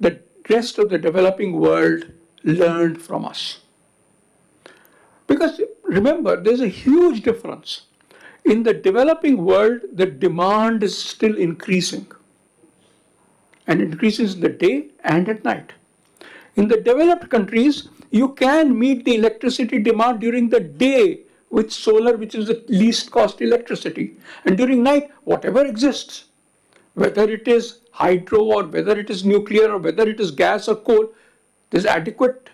the rest of the developing world learned from us. Because remember, there's a huge difference. In the developing world, the demand is still increasing, and it increases in the day and at night. In the developed countries, you can meet the electricity demand during the day with solar, which is the least cost electricity. And during night, whatever exists, whether it is hydro or whether it is nuclear or whether it is gas or coal, there's adequate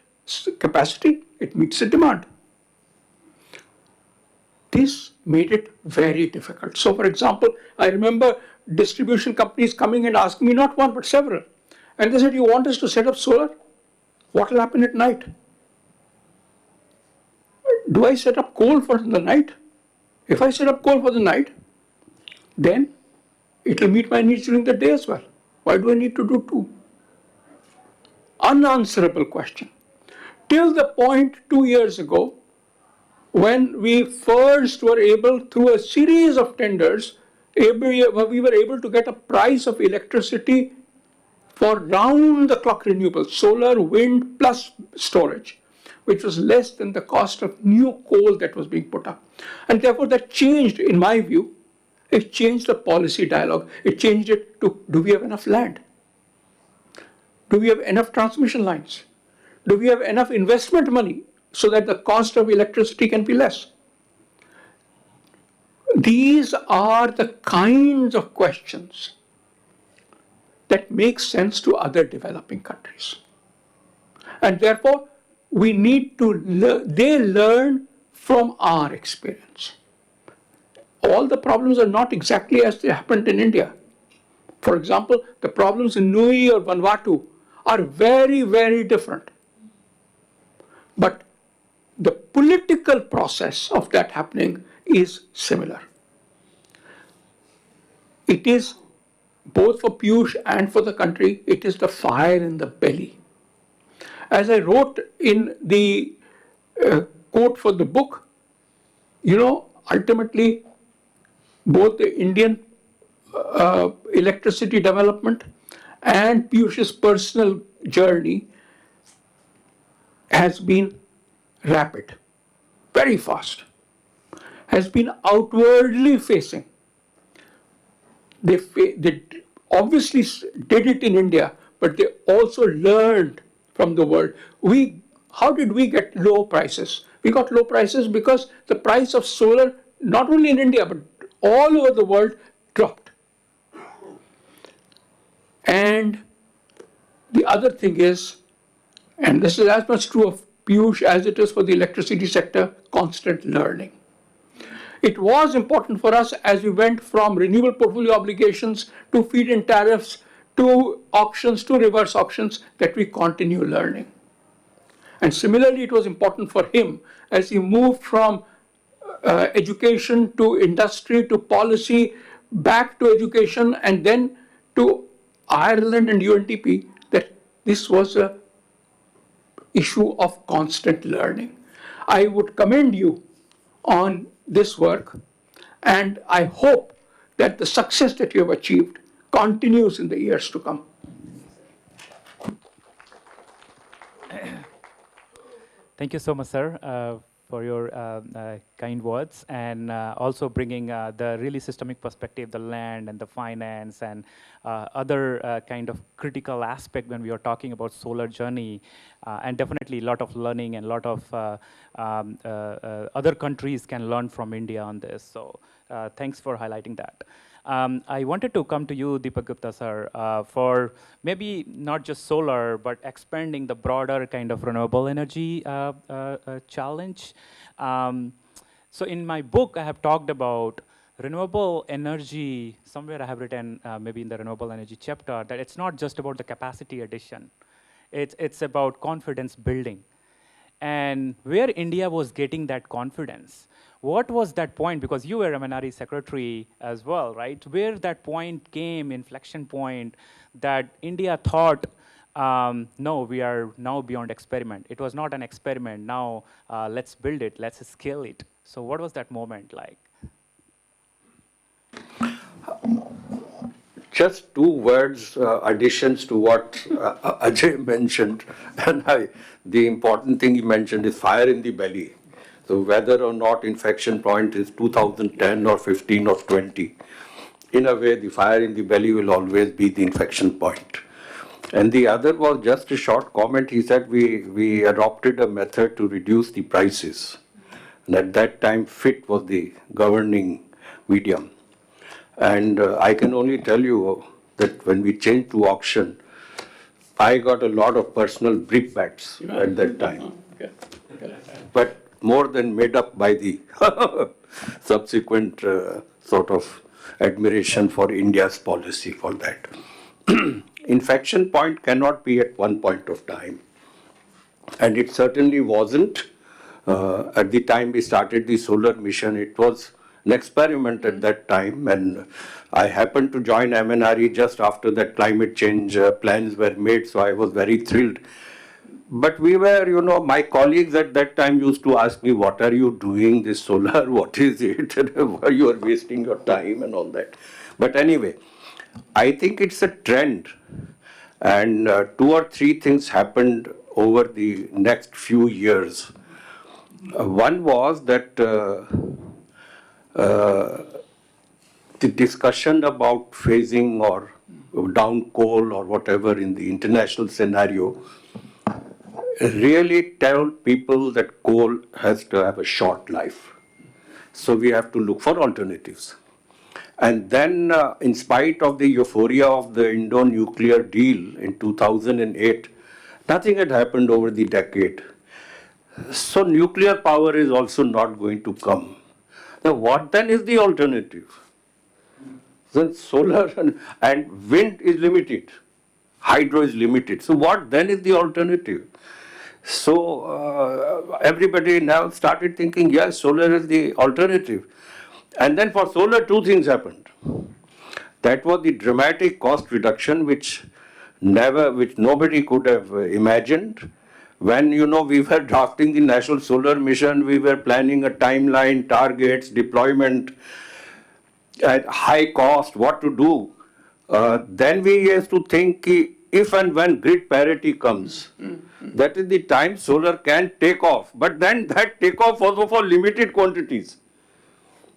capacity, it meets the demand. This made it very difficult. So, for example, I remember distribution companies coming and asking me, not one, but several. And they said, you want us to set up solar? What will happen at night? Do I set up coal for the night? If I set up coal for the night, then it will meet my needs during the day as well. Why do I need to do two? Unanswerable question. Till the point 2 years ago, when we first were able, through a series of tenders, we were able to get a price of electricity for round-the-clock renewables, solar, wind, plus storage, which was less than the cost of new coal that was being put up. And therefore that changed, in my view, it changed the policy dialogue. It changed it to, do we have enough land? Do we have enough transmission lines? Do we have enough investment money so that the cost of electricity can be less? These are the kinds of questions that make sense to other developing countries. And therefore, we need to they learn from our experience. All the problems are not exactly as they happened in India. For example, the problems in NSEFI or Vanuatu are very, very different. But the political process of that happening is similar. It is, both for Piyush and for the country, it is the fire in the belly. As I wrote in the quote for the book, ultimately, both the Indian electricity development and Piyush's personal journey has been rapid, very fast, has been outwardly facing. They obviously did it in India, but they also learned from the world. How did we get low prices? We got low prices because the price of solar, not only in India, but all over the world, dropped. And the other thing is, and this is as much true of Piyush as it is for the electricity sector, constant learning. It was important for us as we went from renewable portfolio obligations to feed-in tariffs to auctions to reverse auctions that we continue learning. And similarly, it was important for him as he moved from education to industry to policy, back to education, and then to Ireland and UNDP, that this was an issue of constant learning. I would commend you on this work, and I hope that the success that you have achieved continues in the years to come. Thank you so much, sir, for your kind words, and also bringing the really systemic perspective, the land and the finance and other kind of critical aspect when we are talking about solar journey, and definitely a lot of learning and a lot of other countries can learn from India on this. So thanks for highlighting that. I wanted to come to you, Deepak Gupta sir, for maybe not just solar, but expanding the broader kind of renewable energy challenge. So in my book, I have talked about renewable energy. Somewhere I have written, maybe in the renewable energy chapter, that it's not just about the capacity addition. It's about confidence building. And where India was getting that confidence, what was that point? Because you were MNRE secretary as well, right? Where that point came, inflection point, that India thought, no, we are now beyond experiment. It was not an experiment. Now let's build it, let's scale it. So what was that moment like? Just two words, additions to what Ajay mentioned. And the important thing he mentioned is fire in the belly. So whether or not inflection point is 2010 or 15 or 20, in a way the fire in the belly will always be the inflection point. And the other was just a short comment. He said we adopted a method to reduce the prices. And at that time, FIT was the governing medium. And I can only tell you that when we changed to auction, I got a lot of personal brickbats at that time. But more than made up by the subsequent sort of admiration for India's policy for that. Inflection point cannot be at one point of time. And it certainly wasn't. At the time we started the solar mission, it was an experiment at that time. And I happened to join MNRE just after that climate change plans were made, so I was very thrilled. But we were, my colleagues at that time used to ask me, what are you doing, this solar, what is it? You are wasting your time and all that. But anyway, I think it's a trend. And 2 or 3 things happened over the next few years. One was that the discussion about phasing or down coal or whatever in the international scenario really tell people that coal has to have a short life. So we have to look for alternatives. And then, in spite of the euphoria of the Indo-nuclear deal in 2008, nothing had happened over the decade. So nuclear power is also not going to come. Now, what then is the alternative? Then solar and wind is limited, hydro is limited. So what then is the alternative? So everybody now started thinking, yes, solar is the alternative. And then for solar, 2 things happened. That was the dramatic cost reduction, which nobody could have imagined. When, we were drafting the National Solar Mission, we were planning a timeline, targets, deployment, at high cost, what to do. Then we used to think, if and when grid parity comes, that is the time solar can take off. But then that takeoff also for limited quantities.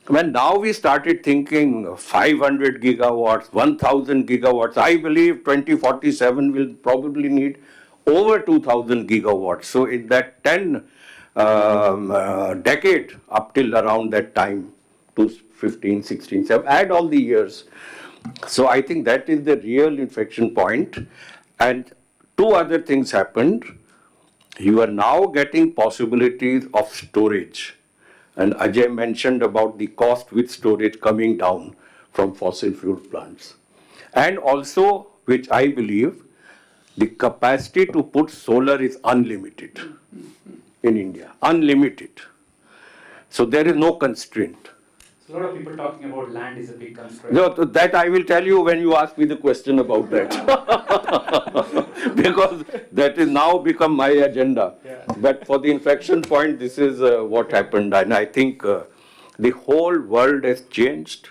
When now we started thinking 500 gigawatts, 1000 gigawatts, I believe 2047 will probably need over 2000 gigawatts. So in that 10 decade up till around that time, 2015, 16, 17, add all the years. So I think that is the real inflection point. And 2 other things happened. You are now getting possibilities of storage. And Ajay mentioned about the cost with storage coming down from fossil fuel plants. And also, which I believe, the capacity to put solar is unlimited in India, unlimited. So there is no constraint. So a lot of people talking about land is a big constraint. No, that I will tell you when you ask me the question about that. Because that is now become my agenda. Yeah. But for the inflection point, this is what happened. And I think the whole world has changed.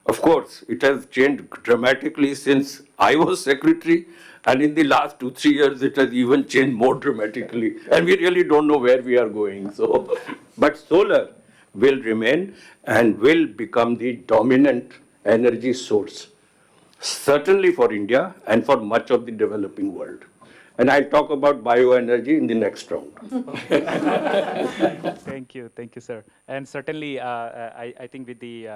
Of course, it has changed dramatically since I was secretary. And in the last 2-3 years, it has even changed more dramatically. And we really don't know where we are going. So, but solar will remain and will become the dominant energy source, certainly for India and for much of the developing world. And I'll talk about bioenergy in the next round. Thank you, sir. And certainly, I think with the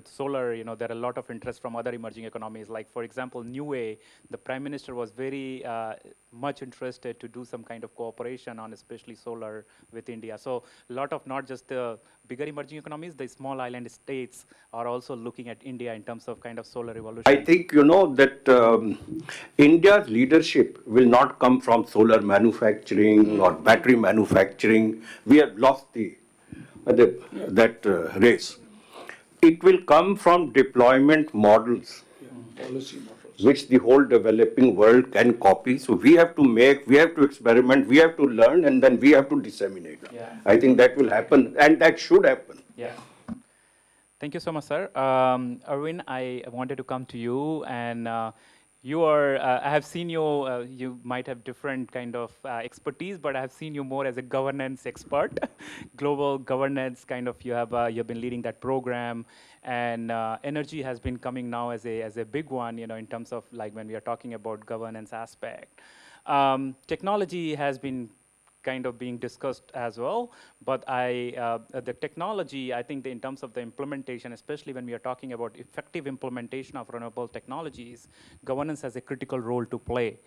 solar, there are a lot of interest from other emerging economies. Like, for example, NUA, the Prime Minister was very much interested to do some kind of cooperation on especially solar with India. So a lot of not just the bigger emerging economies, the small island states are also looking at India in terms of kind of solar revolution. I think that India's leadership will not come from solar manufacturing or battery manufacturing. We have lost that race. It will come from deployment models, Policy models. which the whole developing world can copy. So we have to experiment, we have to learn, and then we have to disseminate. Yeah. I think that will happen, and that should happen. Yeah. Thank you so much, sir. Arvind, I wanted to come to you, and I have seen you, you might have different kind of expertise, but I have seen you more as a governance expert, global governance kind of, you've been leading that program, and energy has been coming now as a big one, in terms of like when we are talking about governance aspect. Technology has been kind of being discussed as well, but the technology, I think in terms of the implementation, especially when we are talking about effective implementation of renewable technologies, governance has a critical role to play.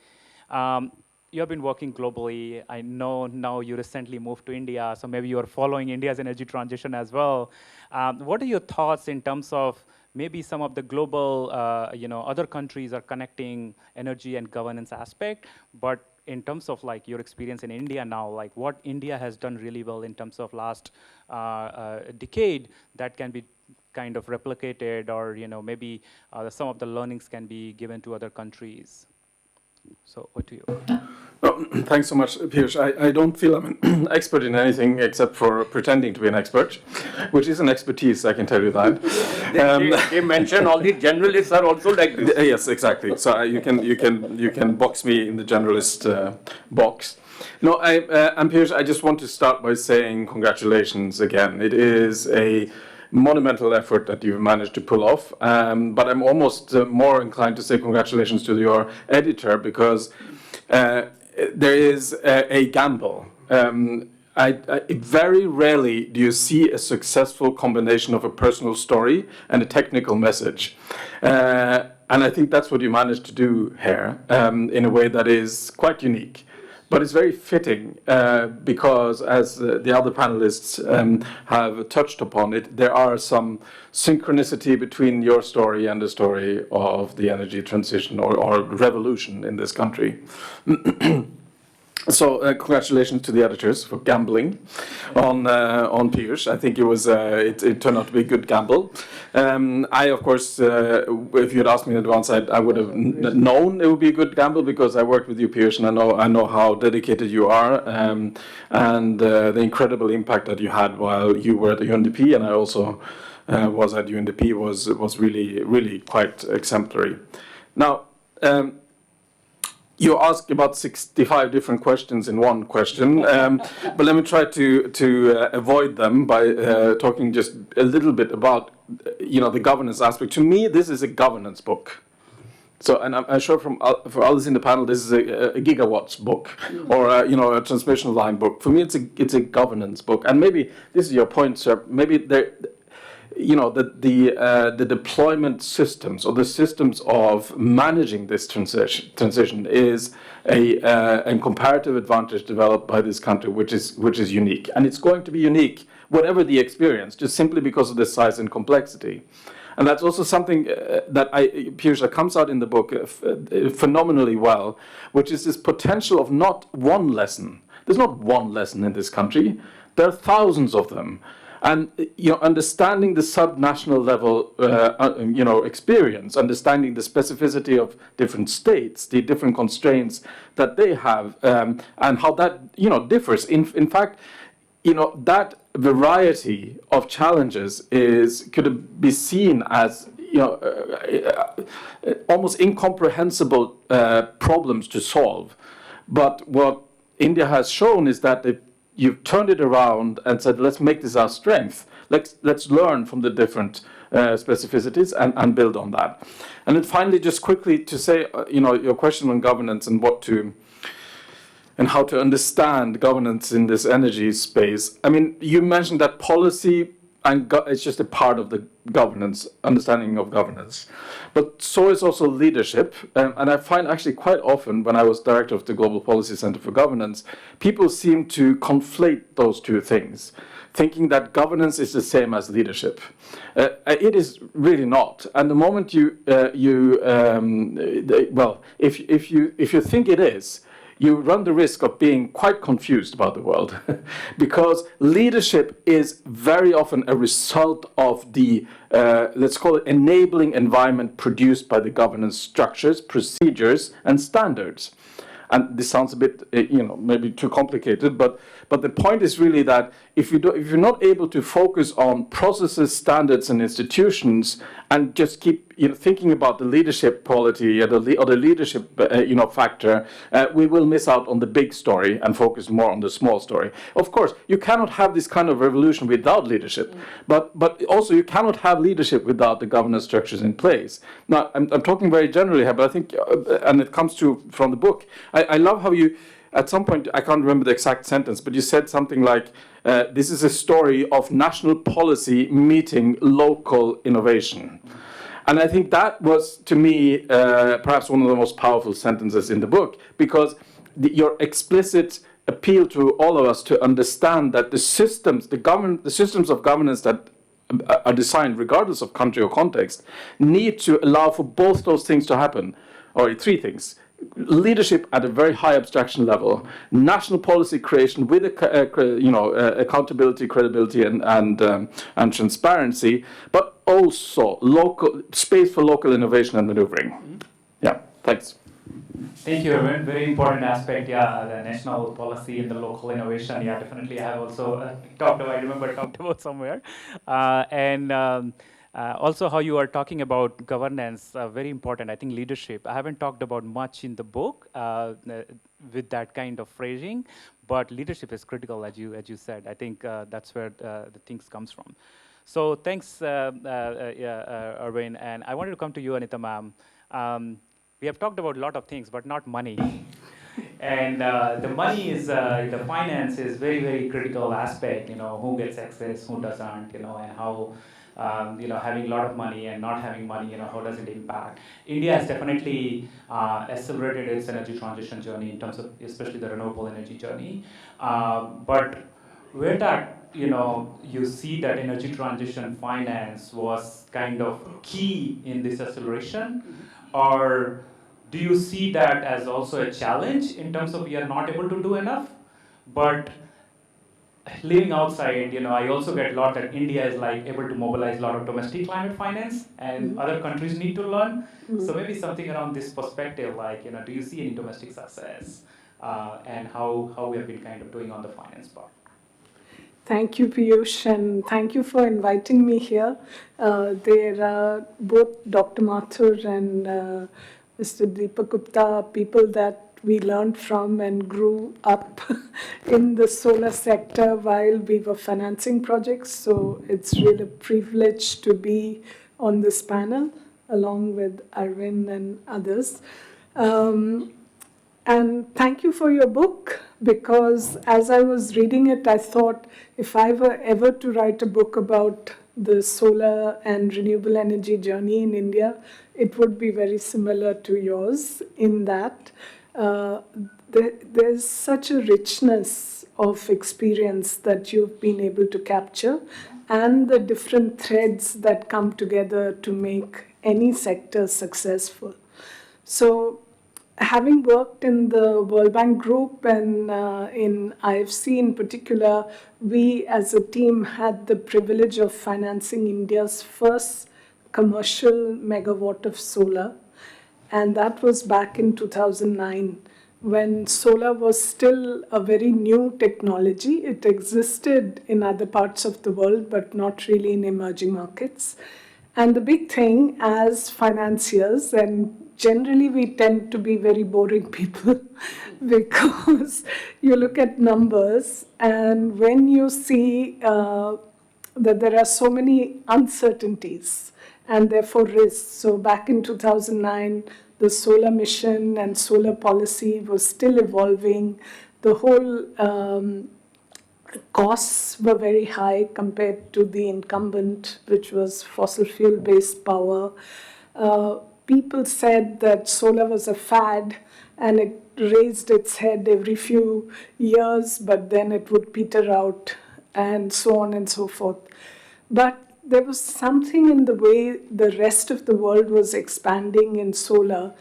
You have been working globally. I know now you recently moved to India, so maybe you are following India's energy transition as well. What are your thoughts in terms of maybe some of the global, other countries are connecting energy and governance aspect, but in terms of like your experience in India now, like what India has done really well in terms of last decade that can be kind of replicated, or maybe some of the learnings can be given to other countries. So over to you. Well, thanks so much, Piyush. I don't feel I'm an expert in anything except for pretending to be an expert, which is an expertise, I can tell you that. They mention all the generalists are also like this. Yes, exactly. So you can box me in the generalist box. No, and Piyush, I just want to start by saying congratulations again. It is a monumental effort that you've managed to pull off. But I'm almost more inclined to say congratulations to your editor, because there is a gamble. Very rarely do you see a successful combination of a personal story and a technical message. And I think that's what you managed to do here in a way that is quite unique. But it's very fitting because, as the other panelists have touched upon it, there are some synchronicity between your story and the story of the energy transition or revolution in this country. So congratulations to the editors for gambling on Piyush. I think it turned out to be a good gamble. I, of course, if you'd asked me in advance, I would have known it would be a good gamble, because I worked with you, Piyush, and I know how dedicated you are, and the incredible impact that you had while you were at the UNDP, and I also was at UNDP, was really quite exemplary. Now. You asked about 65 different questions in one question, but let me try to avoid them by talking just a little bit about the governance aspect. To me, this is a governance book. So, and I'm sure for others in the panel, this is a gigawatts book, or a transmission line book. For me, it's a governance book, and maybe this is your point, sir. Maybe the deployment systems, or the systems of managing this transition is a comparative advantage developed by this country, which is unique, and it's going to be unique whatever the experience, just simply because of the size and complexity. And that's also something Piyush, that comes out in the book phenomenally well, which is this potential of not one lesson. There's not one lesson in this country. There are thousands of them. And understanding the subnational level, experience, understanding the specificity of different states, the different constraints that they have, and how that differs. In fact, that variety of challenges could be seen as almost incomprehensible problems to solve. But what India has shown is that you've turned it around and said, let's make this our strength. Let's learn from the different specificities and build on that. And then finally, just quickly to say, your question on governance and how to understand governance in this energy space. I mean, you mentioned that policy and it's just a part of the governance, understanding of governance. But so is also leadership. And I find actually quite often, when I was director of the Global Policy Center for Governance, people seem to conflate those two things, thinking that governance is the same as leadership. It is really not. And the moment if you think it is, you run the risk of being quite confused about the world, because leadership is very often a result of the, let's call it, enabling environment produced by the governance structures, procedures, and standards. And this sounds a bit, maybe too complicated, but the point is really that if you're not able to focus on processes, standards, and institutions, and just keep thinking about the leadership quality or the leadership factor, we will miss out on the big story and focus more on the small story. Of course, you cannot have this kind of revolution without leadership, but also you cannot have leadership without the governance structures in place. Now, I'm talking very generally here, but I think, and it comes from the book, I love how you, at some point, I can't remember the exact sentence, but you said something like, this is a story of national policy meeting local innovation. And I think that was, to me, perhaps one of the most powerful sentences in the book, because your explicit appeal to all of us to understand that the systems of governance that are designed, regardless of country or context, need to allow for both those things to happen, or three things. Leadership at a very high abstraction level, national policy creation with accountability, credibility, and transparency, but also local space for local innovation and maneuvering. Yeah, thanks. Thank you, Erwin. Very important aspect, the national policy and the local innovation. Yeah, definitely. I have also talked about somewhere. Also how you are talking about governance, very important. I think leadership. I haven't talked about much in the book with that kind of phrasing, but leadership is critical, as you said. I think that's where the things comes from. So thanks, Erwin. And I wanted to come to you, Anita ma'am. We have talked about a lot of things, but not money. And the money is, the finance is very, very critical aspect, who gets access, who doesn't, and how, having a lot of money and not having money, how does it impact? India has definitely accelerated its energy transition journey in terms of, especially the renewable energy journey. But where that, you see that energy transition finance was kind of key in this acceleration, or do you see that as also a challenge in terms of we are not able to do enough? But living outside, I also get a lot that India is like able to mobilize a lot of domestic climate finance, and other countries need to learn. So maybe something around this perspective, like, do you see any domestic success, and how we have been kind of doing on the finance part? Thank you, Piyush, and thank you for inviting me here. There are both Dr. Mathur and Mr. Deepak Gupta, people that we learned from and grew up in the solar sector while we were financing projects. So it's really a privilege to be on this panel along with Arvind and others. And thank you for your book, because as I was reading it, I thought if I were ever to write a book about the solar and renewable energy journey in India, it would be very similar to yours in that there's such a richness of experience that you've been able to capture, and the different threads that come together to make any sector successful. So, having worked in the World Bank Group and in IFC in particular, we as a team had the privilege of financing India's first commercial megawatt of solar. And that was back in 2009, when solar was still a very new technology. It existed in other parts of the world, but not really in emerging markets. And the big thing as financiers, and generally we tend to be very boring people because you look at numbers, and when you see that there are so many uncertainties and therefore risks. So back in 2009, the solar mission and solar policy was still evolving. The whole costs were very high compared to the incumbent, which was fossil fuel-based power. People said that solar was a fad, and it raised its head every few years, but then it would peter out, and so on and so forth. But there was something in the way the rest of the world was expanding in solar.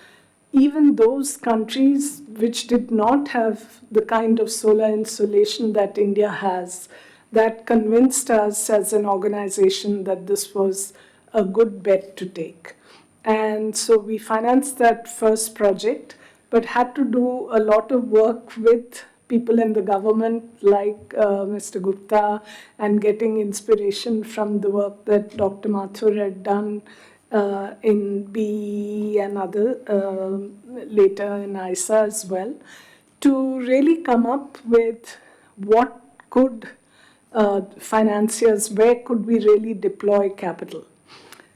Even those countries which did not have the kind of solar installation that India has, that convinced us as an organization that this was a good bet to take. And so we financed that first project, but had to do a lot of work with people in the government like Mr. Gupta and getting inspiration from the work that Dr. Mathur had done in BE and other, later in ISA as well, to really come up with what could financiers, where could we really deploy capital.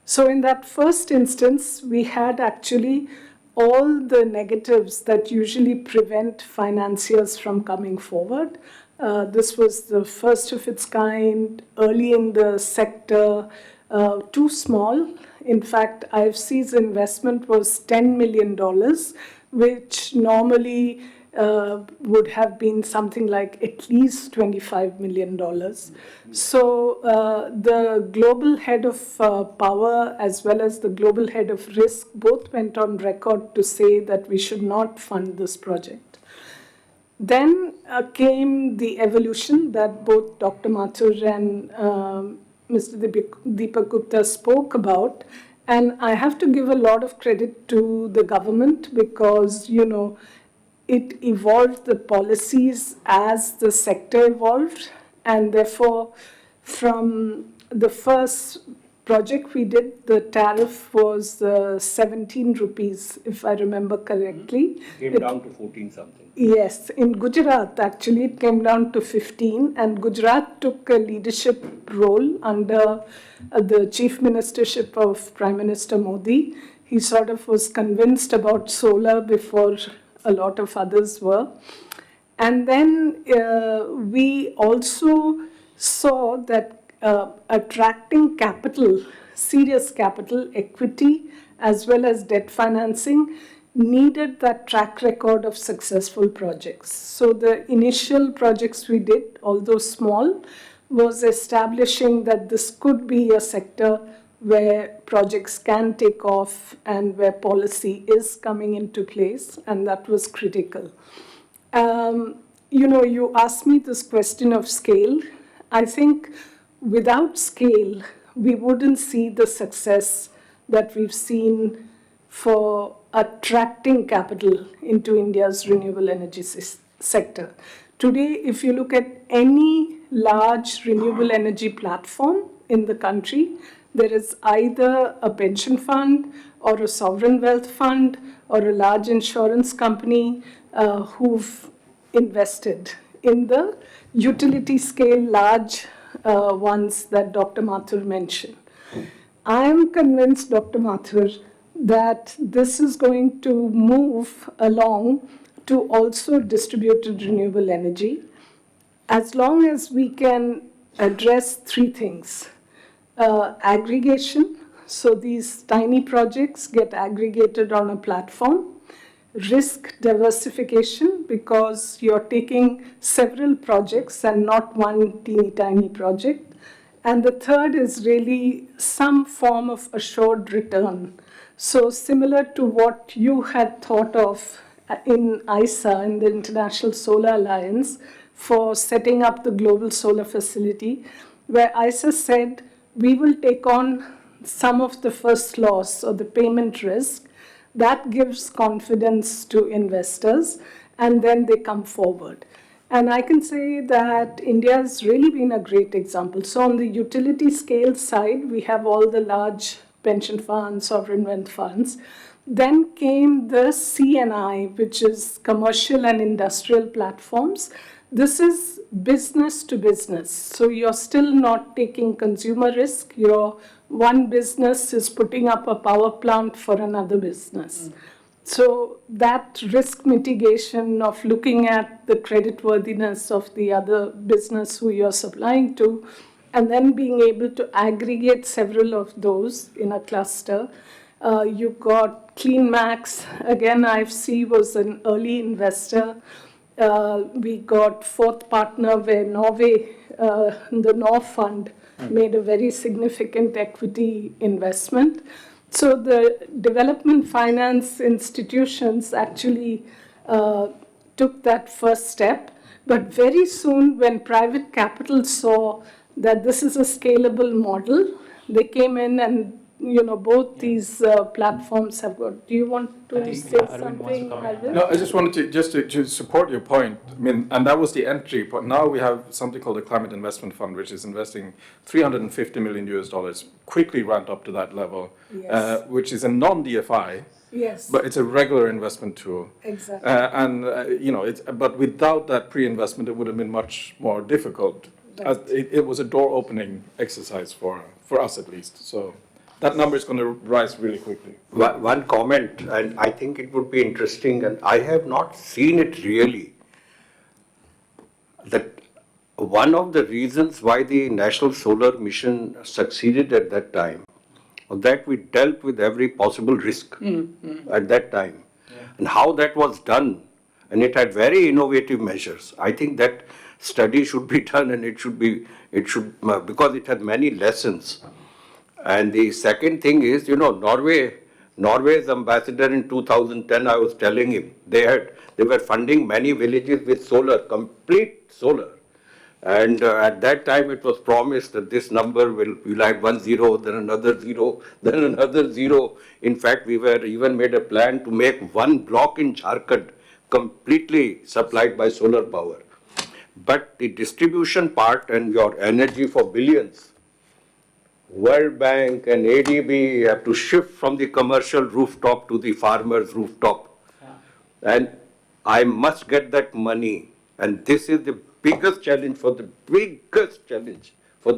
So in that first instance, we had actually all the negatives that usually prevent financiers from coming forward. This was the first of its kind, early in the sector, too small. In fact, IFC's investment was $10 million, which normally would have been something like at least $25 million. So the global head of power as well as the global head of risk both went on record to say that we should not fund this project. Then came the evolution that both Dr. Mathur and Mr. Deepak Gupta spoke about. And I have to give a lot of credit to the government because, you know, it evolved the policies as the sector evolved. And therefore, from the first project we did, the tariff was 17 rupees, if I remember correctly. Came down to 14 something. Yes, in Gujarat, actually, it came down to 15, and Gujarat took a leadership role under the chief ministership of Prime Minister Modi. He sort of was convinced about solar before a lot of others were. And then we also saw that attracting capital, serious capital, equity, as well as debt financing, needed that track record of successful projects. So the initial projects we did, although small, was establishing that this could be a sector where projects can take off and where policy is coming into place, and that was critical. You know, you asked me this question of scale. I think without scale, we wouldn't see the success that we've seen for attracting capital into India's renewable energy sector. Today, if you look at any large renewable energy platform in the country, there is either a pension fund or a sovereign wealth fund or a large insurance company who've invested in the utility scale large ones that Dr. Mathur mentioned. I am convinced, Dr. Mathur, that this is going to move along to also distributed renewable energy, as long as we can address three things. Aggregation, so these tiny projects get aggregated on a platform. Risk diversification, because you're taking several projects and not one teeny tiny project. And the third is really some form of assured return. So similar to what you had thought of in ISA, in the International Solar Alliance, for setting up the global solar facility, where ISA said, we will take on some of the first loss or the payment risk. That gives confidence to investors, and then they come forward. And I can say that India has really been a great example. So on the utility scale side, we have all the large pension funds, sovereign wealth funds. Then came the CNI, which is commercial and industrial platforms. This is business to business. So you're still not taking consumer risk. Your one business is putting up a power plant for another business. So that risk mitigation of looking at the creditworthiness of the other business who you're supplying to, and then being able to aggregate several of those in a cluster. You've got CleanMax. Again, IFC was an early investor. We got fourth partner where Norway, the Nor Fund, made a very significant equity investment. So the development finance institutions actually took that first step. But very soon, when private capital saw that this is a scalable model, they came in and both these platforms have got. Do you want to say Arvind wants to something, comment. Arvind? No, I just wanted to support your point. I mean, and that was the entry. But now we have something called the Climate Investment Fund, which is investing $350 million US, quickly ramped up to that level, Yes. which is a non-DFI. Yes. But it's a regular investment tool. Exactly. But without that pre-investment, it would have been much more difficult. Right. It was a door-opening exercise for us at least. So that number is going to rise really quickly. One comment, and I think it would be interesting, and I have not seen it really, that one of the reasons why the National Solar Mission succeeded at that time was that we dealt with every possible risk at that time. And how that was done, and it had very innovative measures. I think that study should be done, and it should because it had many lessons. And the second thing is, Norway's ambassador in 2010, I was telling him, they were funding many villages with solar, complete solar. And at that time, it was promised that this number will have 1 0, then another 0, then another 0. In fact, we were even made a plan to make one block in Jharkhand completely supplied by solar power. But the distribution part and your energy for billions, World Bank and ADB have to shift from the commercial rooftop to the farmer's rooftop. And I must get that money. And this is the biggest challenge for the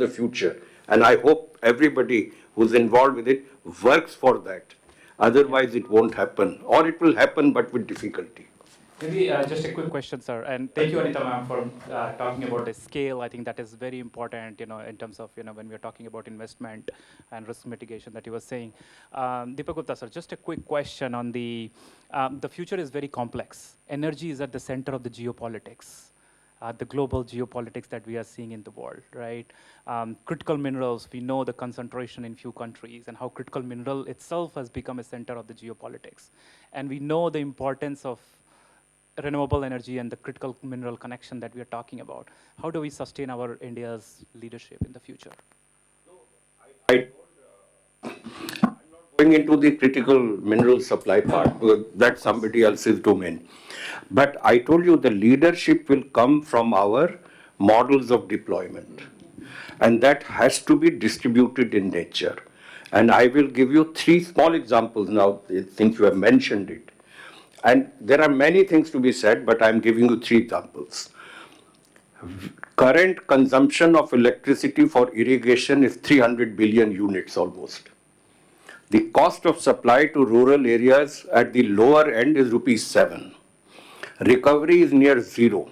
future. And I hope everybody who's involved with it works for that. Otherwise, it won't happen. Or it will happen, but with difficulty. Maybe just a quick question, sir. And thank you, Anita ma'am, for talking about the scale. I think that is very important, in terms of, when we are talking about investment and risk mitigation that you were saying. Deepak Gupta, sir, just a quick question on the future is very complex. Energy is at the center of the geopolitics, the global geopolitics that we are seeing in the world, right? Critical minerals, we know the concentration in few countries and how critical mineral itself has become a center of the geopolitics. And we know the importance of renewable energy and the critical mineral connection that we are talking about. How do we sustain our India's leadership in the future? I'm not going into the critical mineral supply part, because that's somebody else's domain. But I told you the leadership will come from our models of deployment. And that has to be distributed in nature. And I will give you 3 small examples now, since you have mentioned it. And there are many things to be said, but I'm giving you 3 examples. Current consumption of electricity for irrigation is 300 billion units almost. The cost of supply to rural areas at the lower end is ₹7. Recovery is near 0.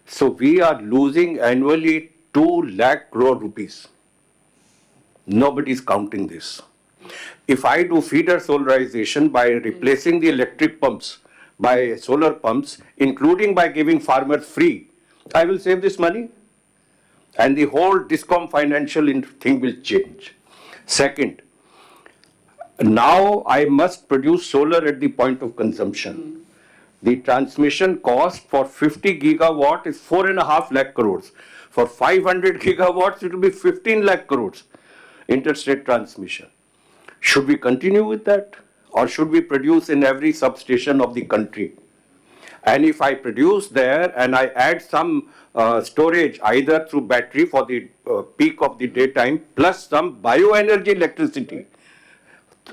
So we are losing annually 2 lakh crore rupees. Nobody is counting this. If I do feeder solarization by replacing the electric pumps by solar pumps, including by giving farmers free, I will save this money. And the whole DISCOM financial thing will change. Second, now I must produce solar at the point of consumption. The transmission cost for 50 gigawatt is 4.5 lakh crores. For 500 gigawatts, it will be 15 lakh crores interstate transmission. Should we continue with that? Or should we produce in every substation of the country? And if I produce there and I add some storage, either through battery for the peak of the daytime, plus some bioenergy electricity,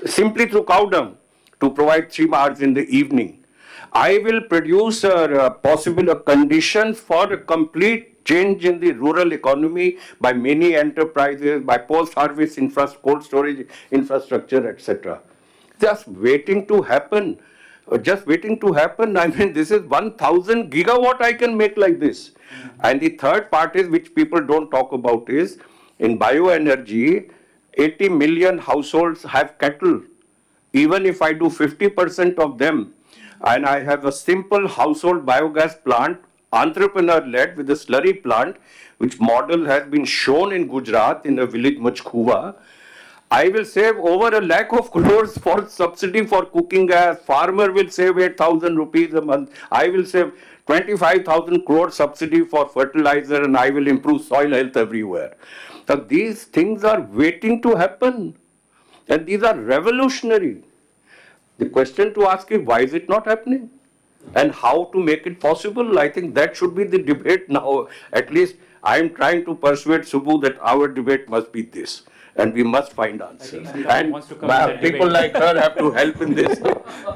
simply through cow dung to provide 3 hours in the evening, I will produce possible conditions for a complete change in the rural economy by many enterprises, by post-harvest cold storage infrastructure, etc. Just waiting to happen. Just waiting to happen. I mean, this is 1,000 gigawatt I can make like this. And the third part is, which people don't talk about, is in bioenergy, 80 million households have cattle. Even if I do 50% of them, and I have a simple household biogas plant, entrepreneur-led with a slurry plant, which model has been shown in Gujarat in a village Machkuva, I will save over 1 lakh of crores for subsidy for cooking gas. Farmer will save 8,000 rupees a month. I will save 25,000 crore subsidy for fertilizer, and I will improve soil health everywhere. So these things are waiting to happen. And these are revolutionary. The question to ask is, why is it not happening? And how to make it possible? I think that should be the debate now. At least I am trying to persuade Subbu that our debate must be this. And we must find answers. And people like her have to help in this.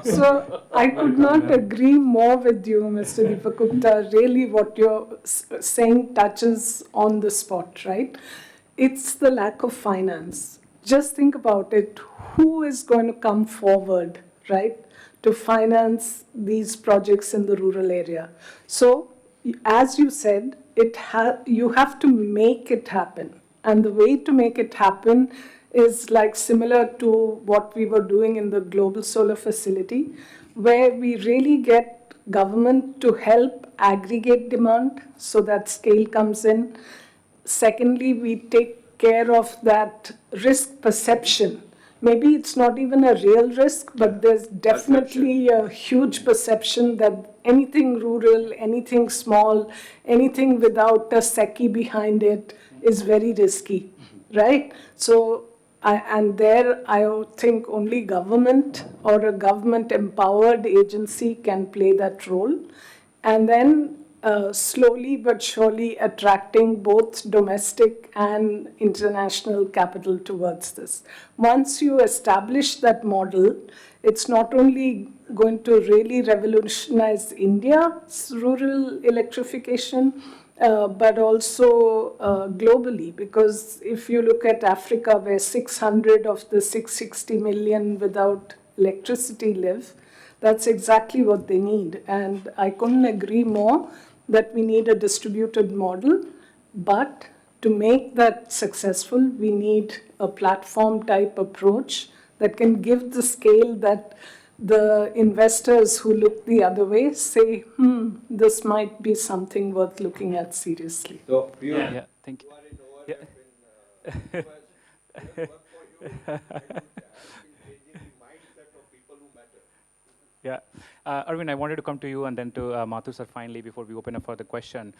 So I could not agree more with you, Mr. Deepak Gupta. Really, what you're saying touches on the spot, right? It's the lack of finance. Just think about it. Who is going to come forward, right, to finance these projects in the rural area? So, as you said, you have to make it happen. And the way to make it happen is like similar to what we were doing in the Global Solar Facility, where we really get government to help aggregate demand so that scale comes in. Secondly, we take care of that risk perception. Maybe it's not even a real risk, but there's definitely a huge perception that anything rural, anything small, anything without a SECI behind it is very risky, right? So, I think only government or a government-empowered agency can play that role. And then slowly but surely attracting both domestic and international capital towards this. Once you establish that model, it's not only going to really revolutionize India's rural electrification, but also globally, because if you look at Africa, where 600 of the 660 million without electricity live, that's exactly what they need. And I couldn't agree more that we need a distributed model, but to make that successful, we need a platform-type approach that can give the scale that the investors who look the other way say, this might be something worth looking at seriously. So, yeah, thank you. Yeah, Arvind, I wanted to come to you and then to Mathu sir finally before we open up for the question.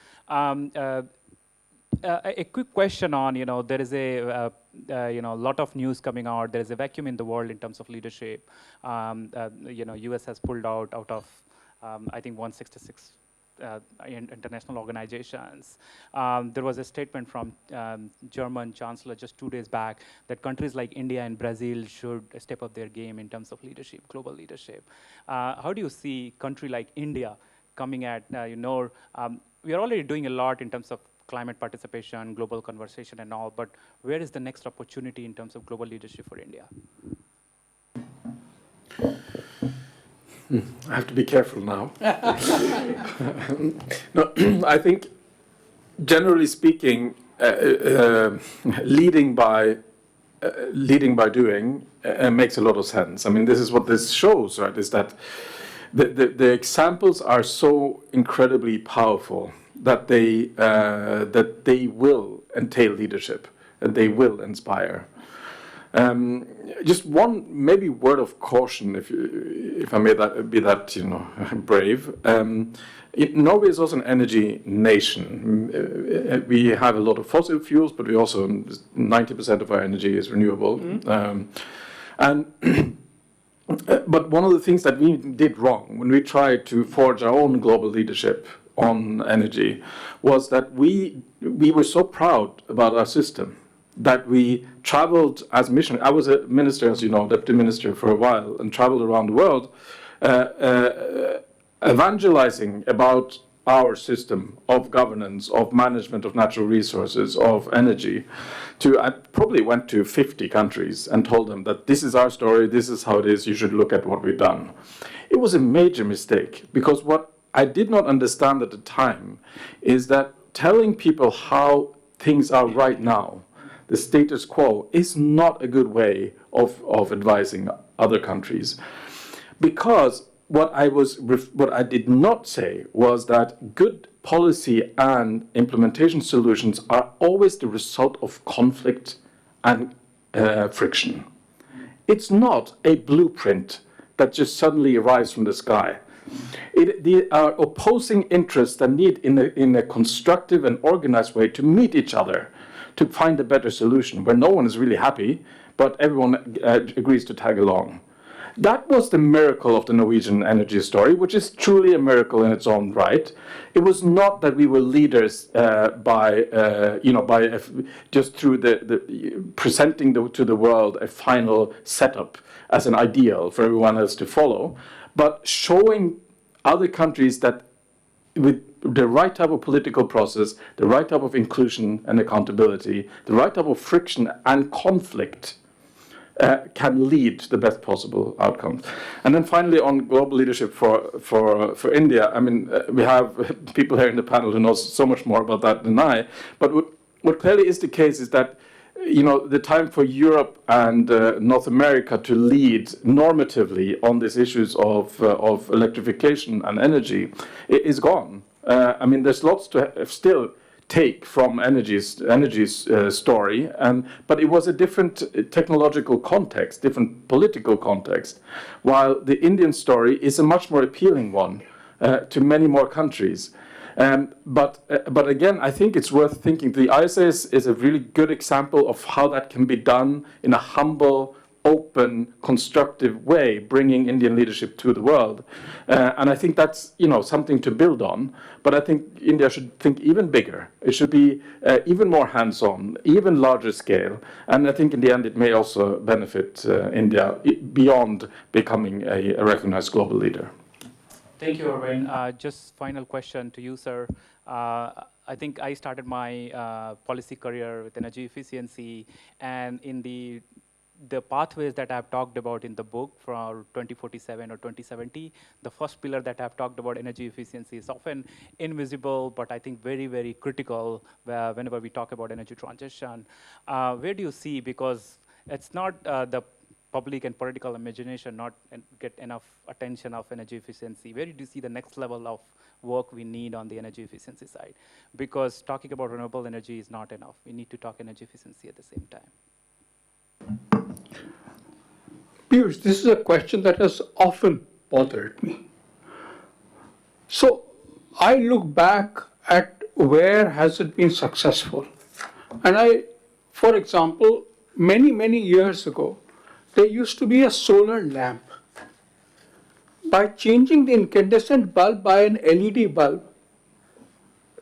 A quick question on, there is a lot of news coming out. There is a vacuum in the world in terms of leadership. US has pulled out of, I think, 166 international organizations. There was a statement from German Chancellor just 2 days back that countries like India and Brazil should step up their game in terms of leadership, global leadership. How do you see a country like India coming at, we are already doing a lot in terms of climate participation, global conversation and all, but where is the next opportunity in terms of global leadership for India? I have to be careful now. No, I think, generally speaking, leading by doing makes a lot of sense. I mean, this is what this shows, right? Is that the examples are so incredibly powerful that they will entail leadership and they will inspire. Just one maybe word of caution, if I may be that brave. Norway is also an energy nation. We have a lot of fossil fuels, but we also 90% of our energy is renewable. But one of the things that we did wrong when we tried to forge our own global leadership on energy was that we were so proud about our system that we traveled as missionaries. I was a minister, as you know, deputy minister for a while, and traveled around the world evangelizing about our system of governance, of management of natural resources, of energy. I probably went to 50 countries and told them that this is our story, this is how it is, you should look at what we've done. It was a major mistake, because what I did not understand at the time is that telling people how things are right now, the status quo, is not a good way of advising other countries. Because what I did not say was that good policy and implementation solutions are always the result of conflict and friction. It's not a blueprint that just suddenly arrives from the sky. They are opposing interests that need in a constructive and organized way to meet each other to find a better solution where no one is really happy, but everyone agrees to tag along. That was the miracle of the Norwegian energy story, which is truly a miracle in its own right. It was not that we were leaders just through the presenting to the world a final setup as an ideal for everyone else to follow, but showing other countries that with the right type of political process, the right type of inclusion and accountability, the right type of friction and conflict, can lead to the best possible outcomes. And then finally, on global leadership for India, I mean, we have people here in the panel who know so much more about that than I, but what clearly is the case is that, you know, the time for Europe and North America to lead normatively on these issues of electrification and energy is gone. I mean, there's lots to still take from energy's story, but it was a different technological context, different political context, while the Indian story is a much more appealing one to many more countries. But again, I think it's worth thinking. The ISA is a really good example of how that can be done in a humble, open, constructive way, bringing Indian leadership to the world. And I think that's, you know, something to build on. But I think India should think even bigger. It should be even more hands-on, even larger scale. And I think in the end it may also benefit India beyond becoming a recognized global leader. Thank you, Arvind. Just final question to you, sir. I think I started my policy career with energy efficiency, and in the pathways that I've talked about in the book for 2047 or 2070, the first pillar that I've talked about, energy efficiency, is often invisible, but I think very, very critical whenever we talk about energy transition. Where do you see, because it's not the public and political imagination not get enough attention of energy efficiency, where do you see the next level of work we need on the energy efficiency side? Because talking about renewable energy is not enough. We need to talk energy efficiency at the same time. Piyush, this is a question that has often bothered me. So I look back at where has it been successful. And for example, many years ago, there used to be a solar lamp. By changing the incandescent bulb by an LED bulb,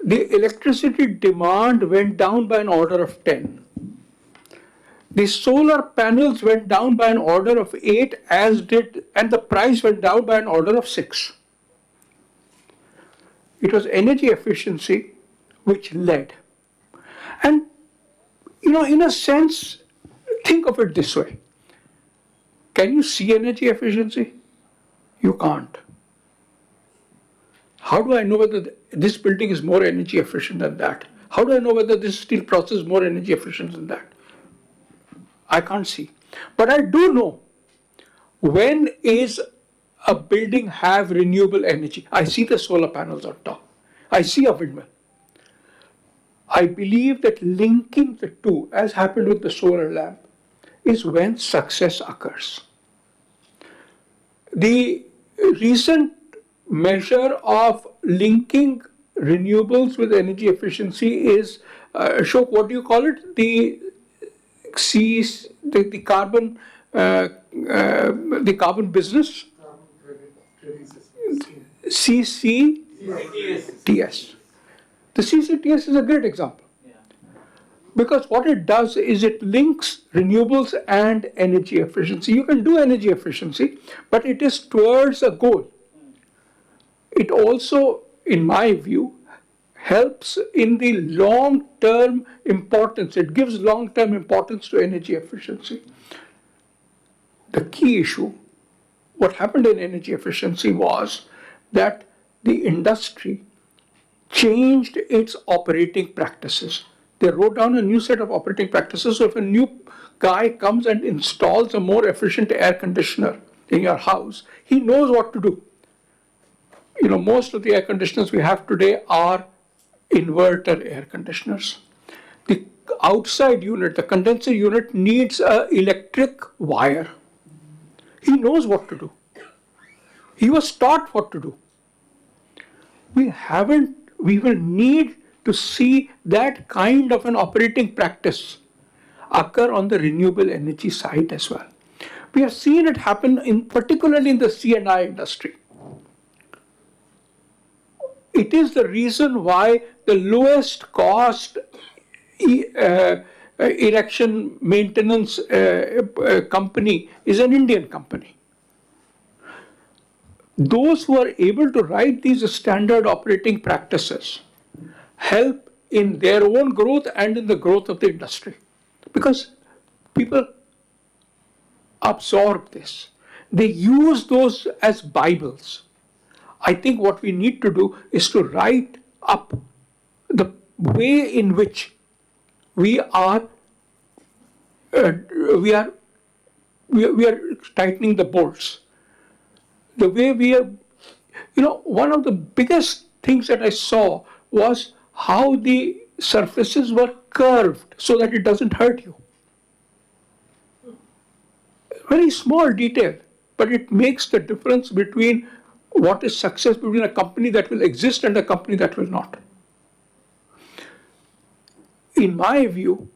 the electricity demand went down by an order of 10. The solar panels went down by an order of 8, and the price went down by an order of 6. It was energy efficiency which led. And, you know, in a sense, think of it this way. Can you see energy efficiency? You can't. How do I know whether this building is more energy efficient than that? How do I know whether this steel process is more energy efficient than that? I can't see. But I do know when is a building have renewable energy. I see the solar panels on top. I see a windmill. I believe that linking the two, as happened with the solar lamp, is when success occurs. The recent measure of linking renewables with energy efficiency is, Ashok, what do you call it? The carbon business? CCTS. The CCTS is a great example. Because what it does is it links renewables and energy efficiency. You can do energy efficiency, but it is towards a goal. It also, in my view, helps in the long-term importance. It gives long-term importance to energy efficiency. The key issue, what happened in energy efficiency was that the industry changed its operating practices. They wrote down a new set of operating practices. So if a new guy comes and installs a more efficient air conditioner in your house, he knows what to do. You know, most of the air conditioners we have today are inverter air conditioners. The outside unit, the condenser unit, needs an electric wire. He knows what to do. He was taught what to do. We will need to see that kind of an operating practice. occur on the renewable energy side as well. We have seen it happen particularly in the C&I industry. It is the reason why the lowest cost erection maintenance company is an Indian company. Those who are able to write these standard operating practices help in their own growth and in the growth of the industry, because people absorb this. They use those as Bibles. I think what we need to do is to write up the way in which we are tightening the bolts. The way we are, one of the biggest things that I saw was how the surfaces were curved so that it doesn't hurt you. Very small detail, but it makes the difference between what is success between a company that will exist and a company that will not. In my view,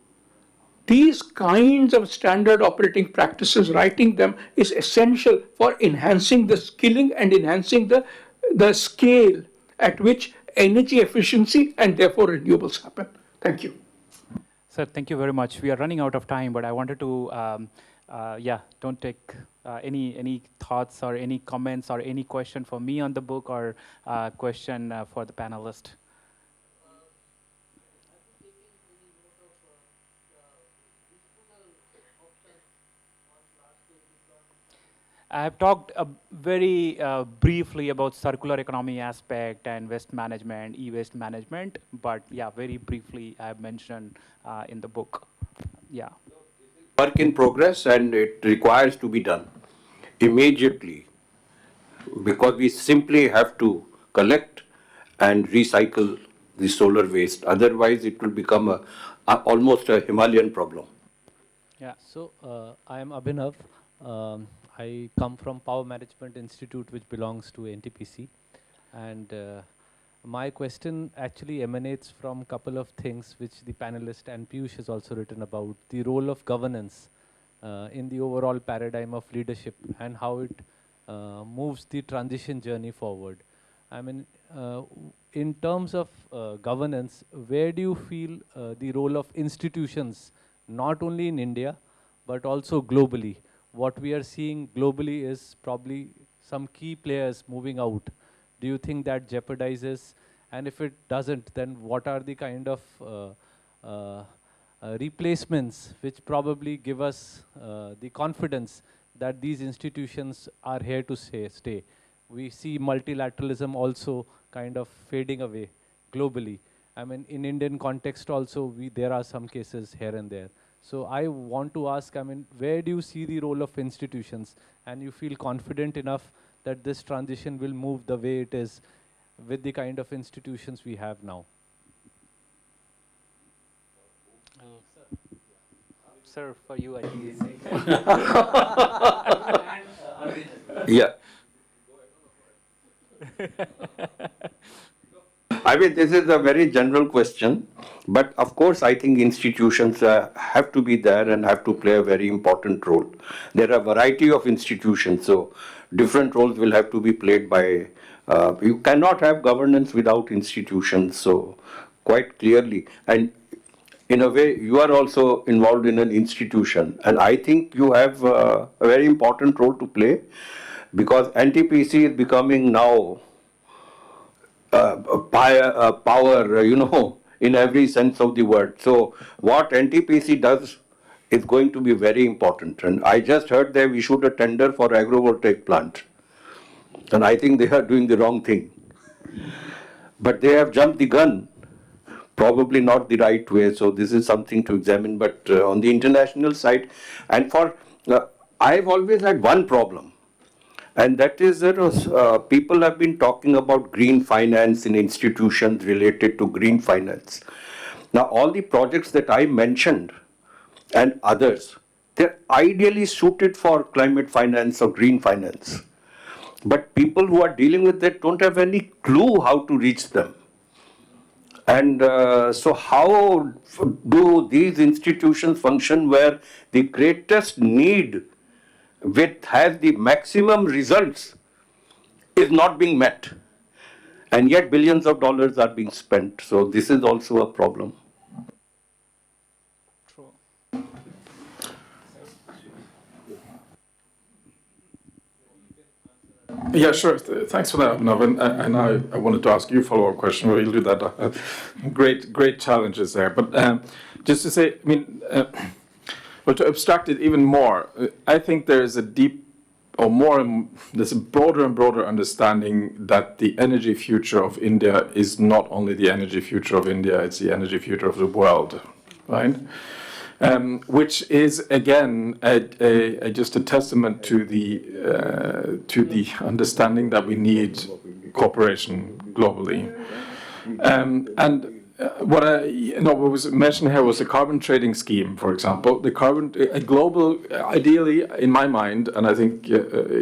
these kinds of standard operating practices, writing them is essential for enhancing the skilling and enhancing the scale at which energy efficiency and therefore renewables happen. Thank you. Sir, thank you very much. We are running out of time, but I wanted to, don't take any thoughts or any comments or any question for me on the book or question for the panelist. I have talked very briefly about circular economy aspect and waste management, e-waste management, but yeah, very briefly I have mentioned in the book. Yeah. Work in progress, and it requires to be done immediately, because we simply have to collect and recycle the solar waste. Otherwise, it will become almost a Himalayan problem. Yeah. So I am Abhinav. I come from Power Management Institute, which belongs to NTPC, and my question actually emanates from a couple of things which the panelist and Piyush has also written about: the role of governance in the overall paradigm of leadership and how it moves the transition journey forward. I mean, in terms of governance, where do you feel the role of institutions, not only in India, but also globally? What we are seeing globally is probably some key players moving out. Do you think that jeopardizes? And if it doesn't, then what are the kind of replacements which probably give us the confidence that these institutions are here to stay? We see multilateralism also kind of fading away globally. I mean, in Indian context also, there are some cases here and there. So I want to ask, I mean, where do you see the role of institutions? And you feel confident enough that this transition will move the way it is with the kind of institutions we have now? Sir, for you, I think. Yeah. I mean, this is a very general question, but of course, I think institutions have to be there and have to play a very important role. There are a variety of institutions, so different roles will have to be played by. You cannot have governance without institutions, so quite clearly. And in a way, you are also involved in an institution, and I think you have a very important role to play, because NTPC is becoming now power, in every sense of the word. So what NTPC does is going to be very important. And I just heard they've issued a tender for agrivoltaic plant. And I think they are doing the wrong thing. But they have jumped the gun, probably not the right way. So this is something to examine. But on the international side, and I've always had one problem. And that is that people have been talking about green finance in institutions related to green finance. Now, all the projects that I mentioned and others, they're ideally suited for climate finance or green finance. But people who are dealing with that don't have any clue how to reach them. And so how do these institutions function where the greatest need has the maximum results is not being met, and yet billions of dollars are being spent? So this is also a problem. True. Yeah, sure. Thanks for that, Abhinav. And I wanted to ask you a follow-up question. We'll do that. Great challenges there. But just to say, I mean, well, to abstract it even more, I think there is a deep, or more, there's a broader and broader understanding that the energy future of India is not only the energy future of India, it's the energy future of the world, right? Which is again just a testament to the understanding that we need cooperation globally. What was mentioned here was the carbon trading scheme, for example. A global, ideally, in my mind, and I think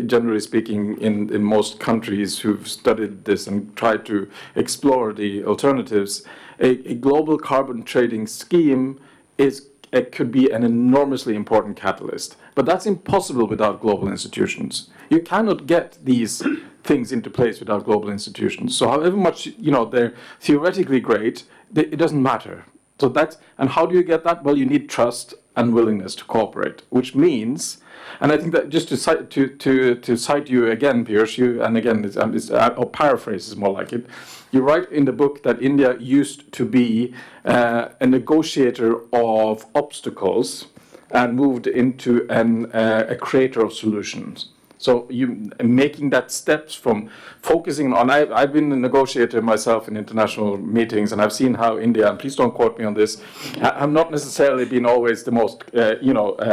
generally speaking, in most countries who've studied this and tried to explore the alternatives, a global carbon trading scheme it could be an enormously important catalyst. But that's impossible without global institutions. You cannot get these things into place without global institutions. So however much they're theoretically great, it doesn't matter. So and how do you get that? Well, you need trust and willingness to cooperate, which means, and I think that just to cite you again, Piyush, and again, or paraphrase is more like it. You write in the book that India used to be a negotiator of obstacles and moved into a creator of solutions. So you making that steps from focusing on, I've been a negotiator myself in international meetings, and I've seen how India, and please don't quote me on this, have not necessarily been always the most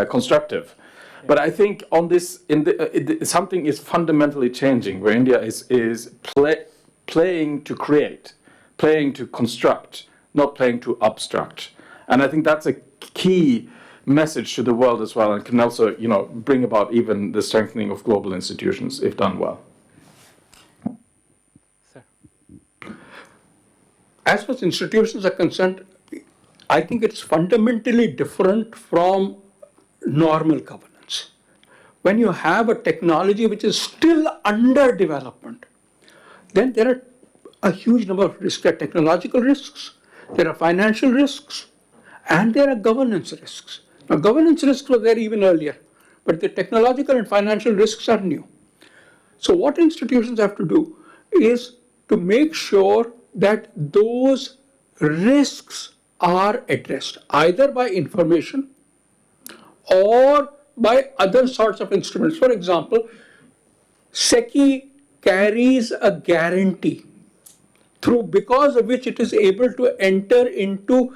constructive. But I think on this, something is fundamentally changing, where India is playing to create, playing to construct, not playing to obstruct. And I think that's a key message to the world as well, and can also, bring about even the strengthening of global institutions if done well. Sir. As far as institutions are concerned, I think it's fundamentally different from normal governance. When you have a technology which is still under development, then there are a huge number of risks. There are technological risks, there are financial risks, and there are governance risks. Now, governance risks were there even earlier, but the technological and financial risks are new. So what institutions have to do is to make sure that those risks are addressed, either by information or by other sorts of instruments. For example, SECI carries a guarantee because of which it is able to enter into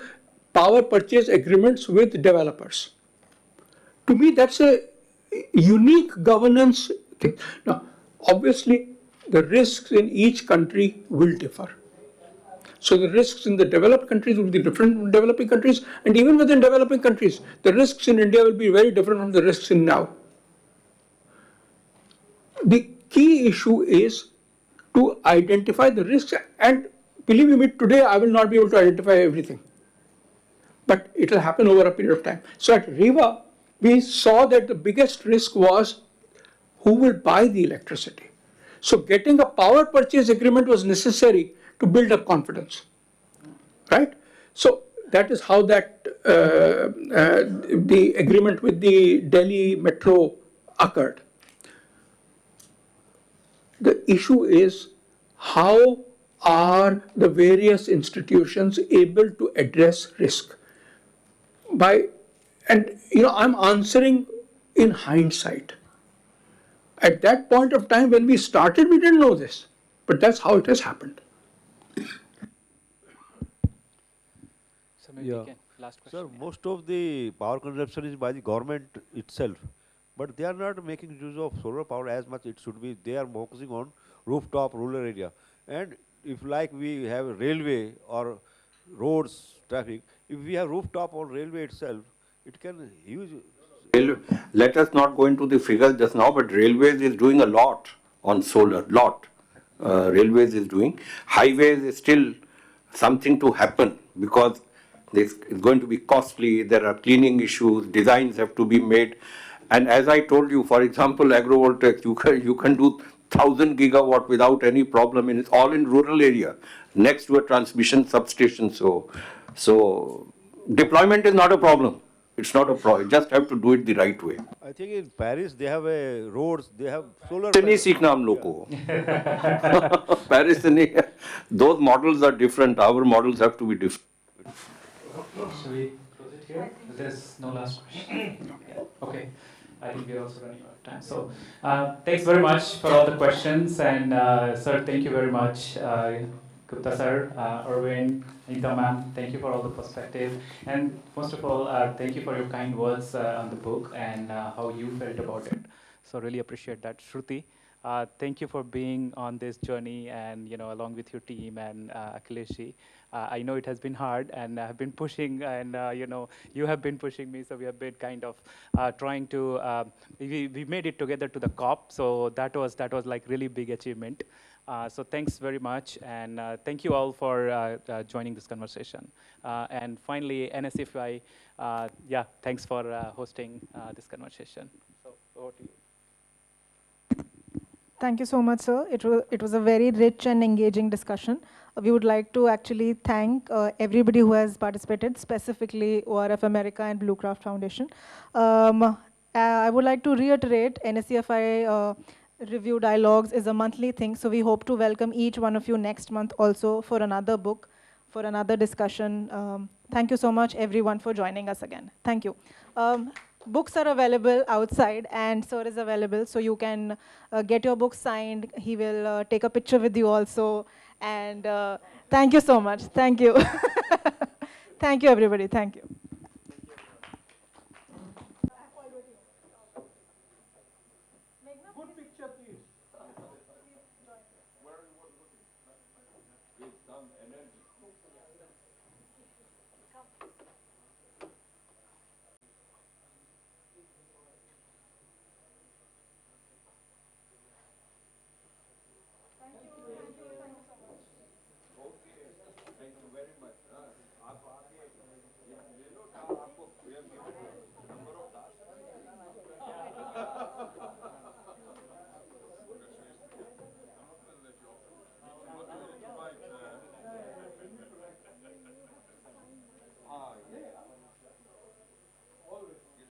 power purchase agreements with developers. To me, that's a unique governance thing. Now, obviously, the risks in each country will differ. So the risks in the developed countries will be different from developing countries, and even within developing countries, the risks in India will be very different from the risks in now. The key issue is to identify the risks, and believe me, today I will not be able to identify everything, but it will happen over a period of time. So at REWA, we saw that the biggest risk was who will buy the electricity. So getting a power purchase agreement was necessary to build up confidence, right? So that is how the agreement with the Delhi Metro occurred. The issue is, how are the various institutions able to address risk? I'm answering in hindsight. At that point of time when we started, we didn't know this, but that's how it has happened. So maybe last question. Sir, most of the power consumption is by the government itself, but they are not making use of solar power as much it should be. They are focusing on rooftop rural area. And if like we have a railway or roads traffic, if we have rooftop on railway itself, it can use. Let us not go into the figures just now, but railways is doing a lot on solar, Railways is doing. Highways is still something to happen because this is going to be costly, there are cleaning issues, designs have to be made. And as I told you, for example, agrovoltaics, you can do 1,000 gigawatt without any problem, and it's all in rural area, next to a transmission substation. So deployment is not a problem. It's not a problem. You just have to do it the right way. I think in Paris they have a roads, they have solar. नहीं सीखना हम लोग को. Paris से नहीं. Those models are different. Our models have to be different. Should we close it here? There's no last question. Okay. I think we're also running out of time. So thanks very much for all the questions. And sir, thank you very much. Gupta sir, Arvind, Anita ma'am, thank you for all the perspective. And most of all, thank you for your kind words on the book and how you felt about it. So really appreciate that. Shruti, thank you for being on this journey and, along with your team and Akhilesh. I know it has been hard and I have been pushing and, you have been pushing me. So we have been kind of trying to, we made it together to the COP. So that was like really big achievement. So thanks very much, and thank you all for joining this conversation. And finally, NSEFI, thanks for hosting this conversation. So over to you. Thank you so much, sir. It was a very rich and engaging discussion. We would like to actually thank everybody who has participated, specifically ORF America and Bluecraft Foundation. I would like to reiterate, NSEFI Review Dialogues is a monthly thing, so we hope to welcome each one of you next month also for another book, for another discussion. Thank you so much, everyone, for joining us again. Thank you. Books are available outside, and sir is available, so you can get your book signed. He will take a picture with you also. And thank you so much. Thank you. Thank you, everybody. Thank you.